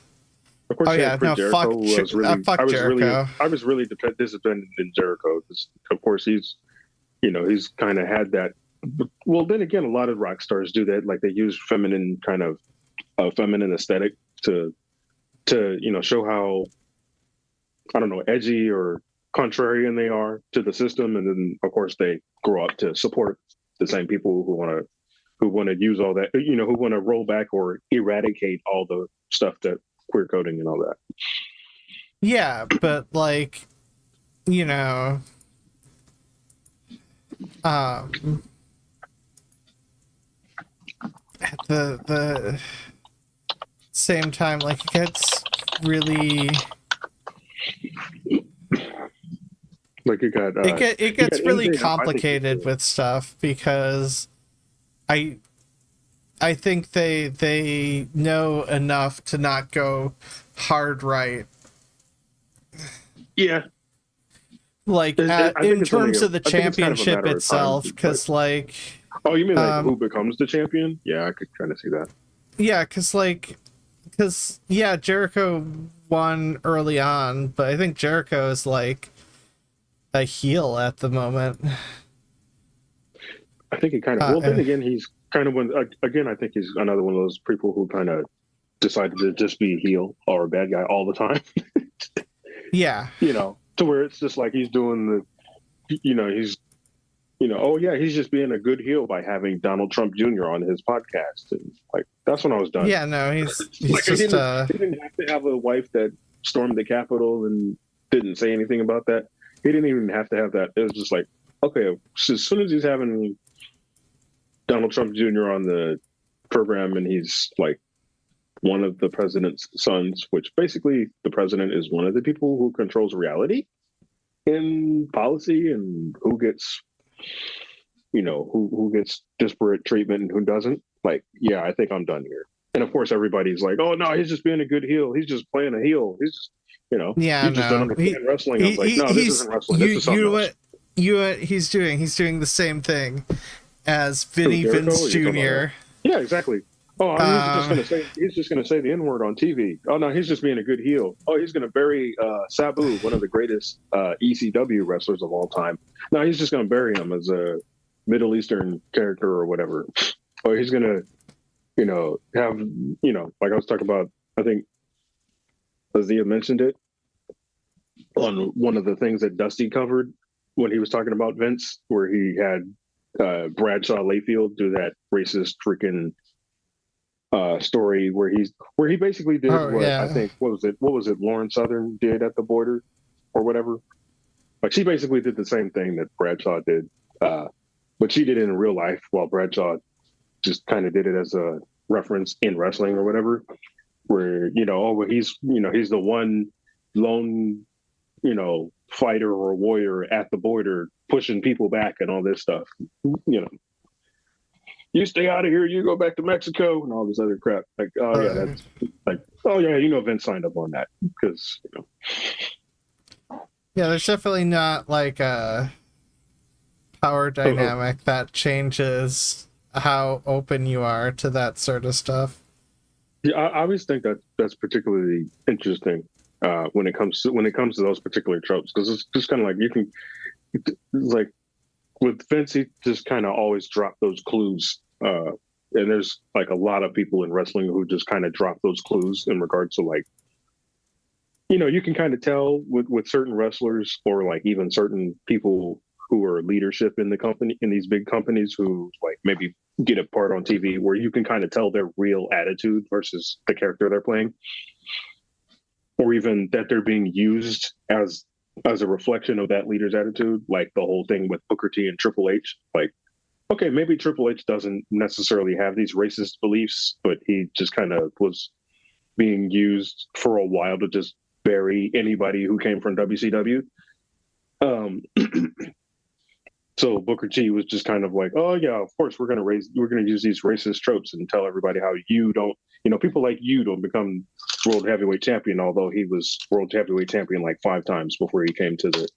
Of course, fuck Jericho. I was really disappointed in Jericho because, of course, he's kind of had that. Well, then again, a lot of rock stars do that. Like they use feminine kind of feminine aesthetic to show how, I don't know, edgy or contrarian they are to the system, and then of course they grow up to support the same people who want to use all that, who want to roll back or eradicate all the stuff that. Queer coding and all that. Yeah, but like, the same time, like, it gets really like it gets really complicated with stuff because I think they know enough to not go hard right. Yeah. Like in terms of the championship itself, because like. Oh, you mean like who becomes the champion? Yeah, I could kind of see that. Yeah, because Jericho won early on, but I think Jericho is like a heel at the moment. I think he kind of. Well, then again, he's kind of I think he's another one of those people who kind of decided to just be a heel or a bad guy all the time. Yeah. To where it's just like he's doing he's oh yeah, he's just being a good heel by having Donald Trump Jr. on his podcast, and like that's when I was done. Yeah, no, he's Like, just he didn't have to have a wife that stormed the Capitol and didn't say anything about that. He didn't even have to have that. It was just like, okay, so as soon as he's having Donald Trump Jr. on the program, and he's like one of the president's sons, which basically the president is one of the people who controls reality in policy and who gets, who gets disparate treatment and who doesn't. Like, yeah, I think I'm done here. And of course, everybody's like, "Oh no, he's just being a good heel. He's just playing a heel. He's just, yeah, he just no. doesn't understand wrestling." I was like, "No, this isn't wrestling. This is something else." You know what he's doing? He's doing the same thing as Vince Jr. Yeah, exactly. Oh, he's just gonna say the N-word on TV. Oh no, he's just being a good heel. Oh, he's gonna bury Sabu, one of the greatest ECW wrestlers of all time. No, he's just gonna bury him as a Middle Eastern character or whatever. Or he's gonna, have, like I was talking about, I think Azia mentioned it on one of the things that Dusty covered when he was talking about Vince, where he had Bradshaw Layfield do that racist freaking story where he basically did I think what was it Lauren Southern did at the border or whatever. Like, she basically did the same thing that Bradshaw did, but she did it in real life, while Bradshaw just kind of did it as a reference in wrestling or whatever, where he's the one lone fighter or warrior at the border pushing people back and all this stuff. You stay out of here, you go back to Mexico, and all this other crap. Like, oh yeah, that's like, oh yeah, Vince signed up on that because Yeah, there's definitely not like a power dynamic that changes how open you are to that sort of stuff. Yeah, I always think that that's particularly interesting when it comes to those particular tropes, because it's just kind of like like with Vince, he just kind of always drop those clues. And there's like a lot of people in wrestling who just kind of drop those clues in regards to, like, you can kind of tell with certain wrestlers, or like even certain people who are leadership in the company, in these big companies, who like maybe get a part on TV, where you can kind of tell their real attitude versus the character they're playing, or even that they're being used as a reflection of that leader's attitude. Like the whole thing with Booker T and Triple H. Like, okay, maybe Triple H doesn't necessarily have these racist beliefs, but he just kind of was being used for a while to just bury anybody who came from WCW. So Booker T was just kind of like, oh yeah, of course we're gonna use these racist tropes and tell everybody how you don't, people like you don't become world heavyweight champion, although he was world heavyweight champion like 5 times before he came to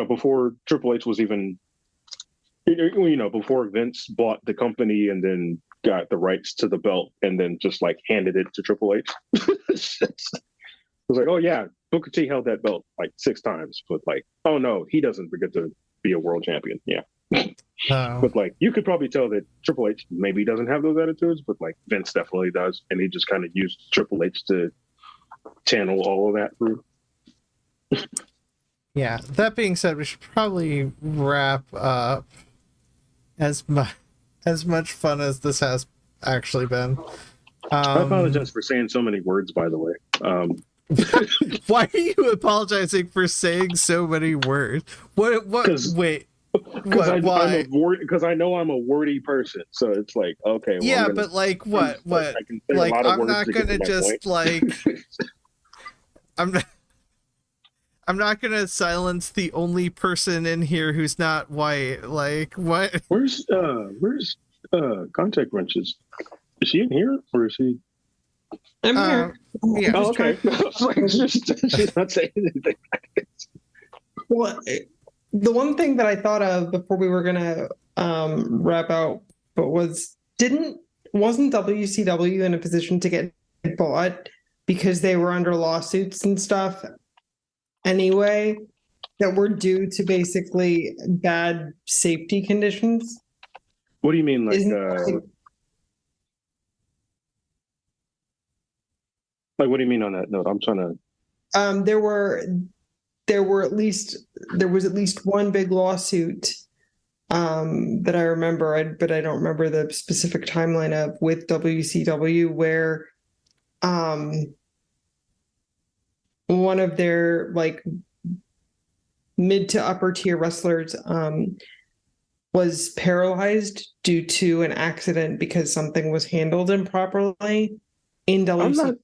before Triple H was even, before Vince bought the company and then got the rights to the belt and then just like handed it to Triple H. It was like, oh yeah, Booker T held that belt like 6 times, but like, oh no, he doesn't get to be a world champion. Yeah. Oh. But like, you could probably tell that Triple H maybe doesn't have those attitudes, but like Vince definitely does, and he just kind of used Triple H to channel all of that through. Yeah, that being said, we should probably wrap up. As much fun as this has actually been. I apologize for saying so many words, by the way. Why are you apologizing for saying so many words? What? Wait. Why? Because I know I'm a wordy person, so it's like, okay. Well, yeah, but like, what? What? Like, I'm not gonna just like. I'm not gonna silence the only person in here who's not white. Like, what? Where's Contact Wrenches? Is she in here, or is she? I'm here. Yeah. Oh, okay. She's not saying anything. Well, the one thing that I thought of before we were gonna wrap out, but wasn't WCW in a position to get bought because they were under lawsuits and stuff anyway, that were due to basically bad safety conditions? What do you mean, like what do you mean on that note? I'm trying to. There was at least one big lawsuit that I remember, but I don't remember the specific timeline of, with WCW, where one of their like mid to upper tier wrestlers was paralyzed due to an accident because something was handled improperly in WCW.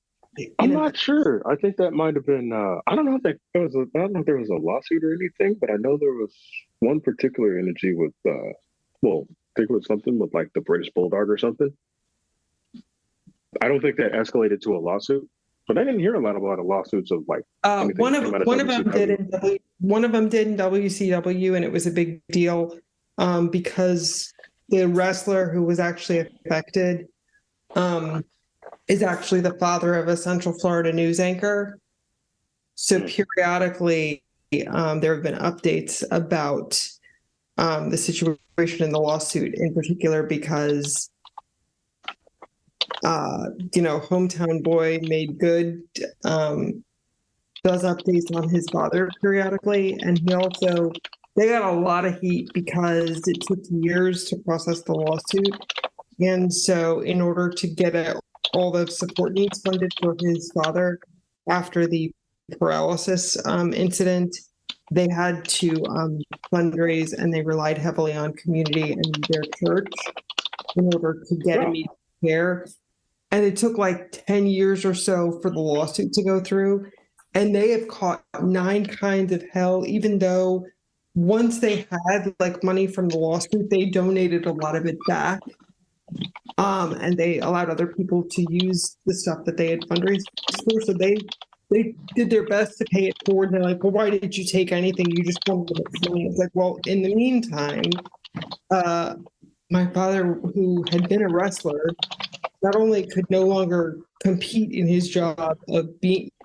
I'm not sure. I think that might have been. I don't know if I don't know if there was a lawsuit or anything, but I know there was one particular energy with. Well, I think it was something with like the British Bulldog or something. I don't think that escalated to a lawsuit, but I didn't hear a lot of lawsuits of like. One of them did in WCW, and it was a big deal because the wrestler who was actually affected is actually the father of a Central Florida news anchor. So periodically, there have been updates about the situation in the lawsuit, in particular because, Hometown Boy Made Good does updates on his father periodically, and they got a lot of heat because it took years to process the lawsuit, and so in order to get all the support needs funded for his father after the paralysis incident, they had to fundraise, and they relied heavily on community and their church in order to get immediate care. And it took like 10 years or so for the lawsuit to go through. And they have caught 9 kinds of hell, even though once they had like money from the lawsuit, they donated a lot of it back. And they allowed other people to use the stuff that they had fundraised for. So they did their best to pay it forward. And they're like, well, why did you take anything? You just wanted the money. It's like, well, in the meantime, my father, who had been a wrestler, not only could no longer compete in his job of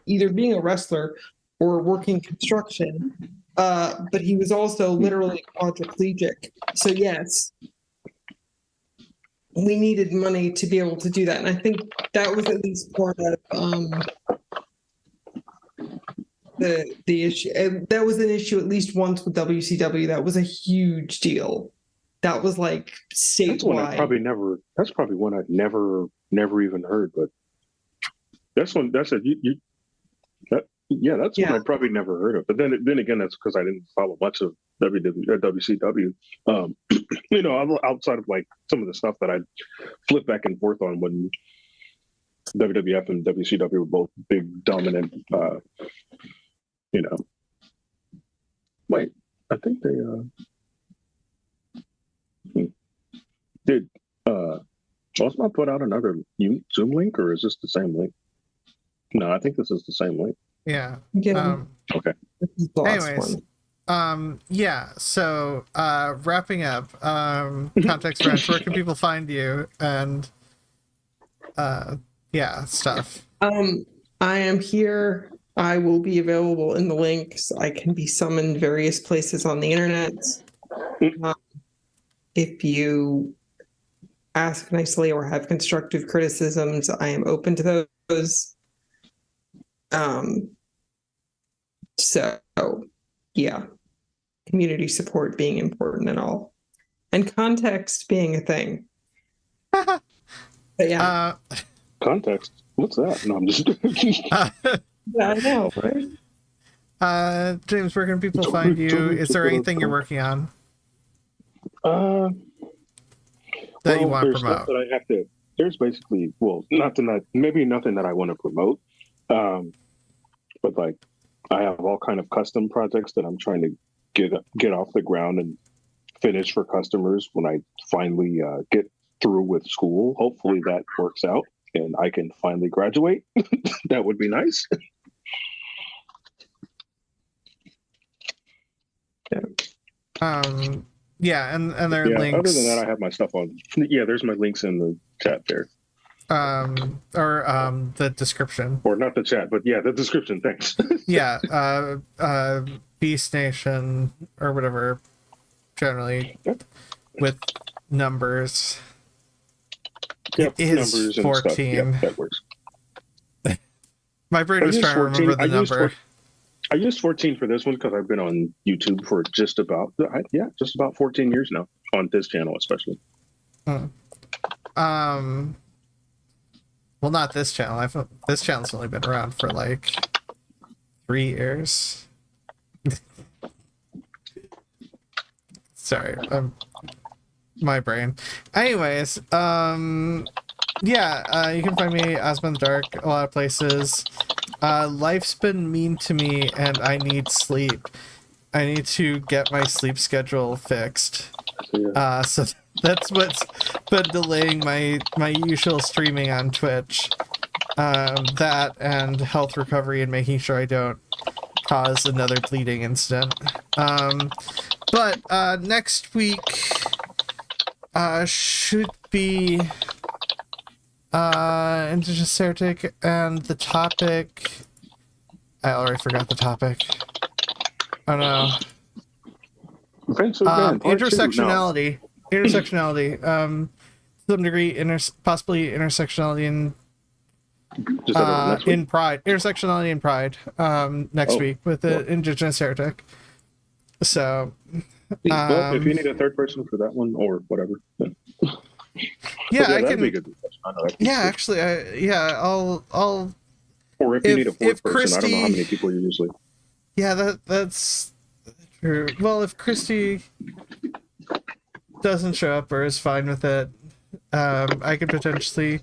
either being a wrestler or working construction, but he was also literally quadriplegic. So yes, we needed money to be able to do that. And I think that was at least part of the issue. And that was an issue at least once with WCW. That was a huge deal. That was like statewide. That's probably one I've never even heard, but that's one that's one I probably never heard of. But then again, that's because I didn't follow much of WCW. Outside of like some of the stuff that I flip back and forth on when WWF and WCW were both big dominant. Wait, I think they did. Ozma put out another Zoom link, or is this the same link? No, I think this is the same link. Yeah. Okay. Anyways, so wrapping up, Context Wrench, where can people find you and stuff? I am here. I will be available in the links. I can be summoned various places on the internet. If you ask nicely or have constructive criticisms, I am open to those. Community support being important and all, and context being a thing. But yeah. Context? What's that? No, I'm just. I know, right? James, where can people find you? Is there anything you're working on that you want to promote? That I have to. There's basically, maybe nothing that I want to promote, but like I have all kind of custom projects that I'm trying to get off the ground and finish for customers when I finally get through with school. Hopefully that works out and I can finally graduate. That would be nice. And there are links. Other than that, I have my stuff on. Yeah, there's my links in the chat there. Or the description. Or not the chat, but yeah, the description. Thanks. Yeah, BeastNation or whatever, generally with numbers. Yep, it is numbers 14. And stuff. Yep, that works. My brain was trying to remember the number. I used 14 for this one because I've been on YouTube for just about 14 years now on this channel, especially. Well, not this channel. This channel's only been around for like 3 years. Sorry, my brain. Anyways, you can find me Ozma In The Dark a lot of places. Life's been mean to me, and I need sleep. I need to get my sleep schedule fixed. So that's what's been delaying my usual streaming on Twitch. That and health recovery and making sure I don't cause another bleeding incident. But next week should be Indigenous Heretic, and the topic... I already forgot the topic. Oh no. Okay, so again, intersectionality. Intersectionality. To some degree, possibly intersectionality in Pride. Intersectionality in Pride next week with the Indigenous Heretic. So... well, if you need a third person for that one or whatever. Yeah, I can. Be a good discussion. Actually, I'll. Or if you need a fourth person, Christy, I don't know how many people you usually. Yeah, that's true. Well, if Christy doesn't show up or is fine with it, I could potentially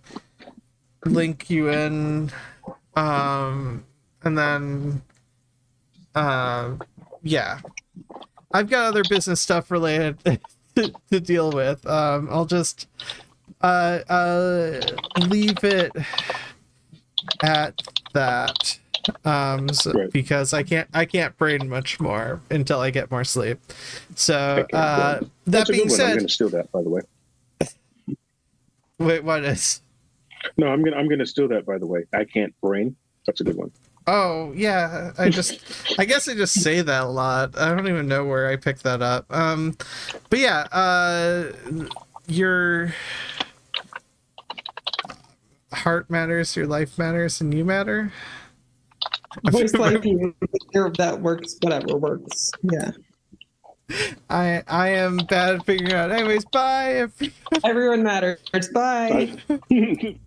link you in, and then, I've got other business stuff related to deal with. I'll just leave it at that, because I can't brain much more until I get more sleep. So that being said, I'm going to steal that, by the way. Wait, what is? No, I'm gonna steal that, by the way. I can't brain. That's a good one. Oh yeah, I guess I just say that a lot. I don't even know where I picked that up. But yeah, your heart matters, your life matters, and you matter. Voice life, that works. Whatever works. Yeah. I am bad at figuring out. Anyways, bye. Everyone matters. Bye. Bye.